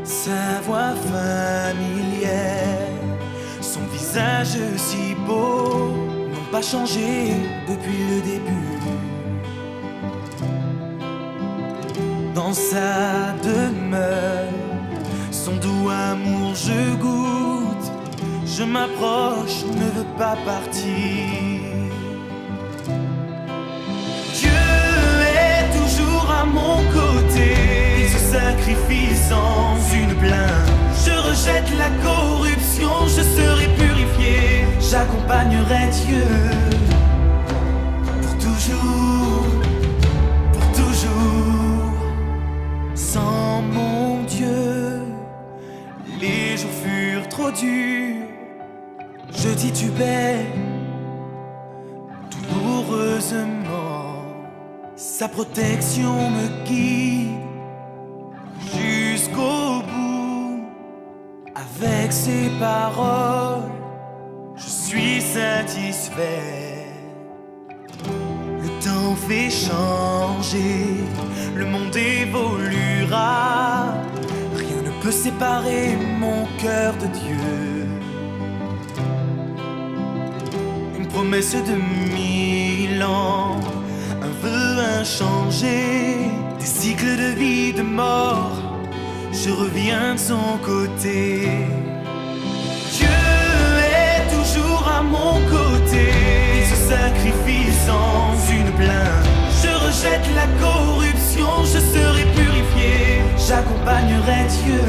Sa voix familière, son visage si beau, n'ont pas changé depuis le début. Dans sa demeure, son doux amour je goûte. Je m'approche, ne veux pas partir. Dieu est toujours à mon côté. Il se sacrifie sans une plainte. Je rejette la corruption, je serai purifié. J'accompagne j'accompagnerai Dieu pour toujours, pour toujours. Sans mon Dieu, les jours furent trop durs. Je titubais douloureusement. Sa protection me guide jusqu'au bout. Avec ses paroles, je suis satisfait. Le temps fait changer, le monde évoluera. Rien ne peut séparer mon cœur de Dieu. Une promesse de 1000 ans, un vœu inchangé, des cycles de vie, de mort. Je reviens de son côté. Dieu est toujours à mon côté. Il se sacrifie sans une plainte. Je rejette la corruption, je serai purifié. J'accompagnerai Dieu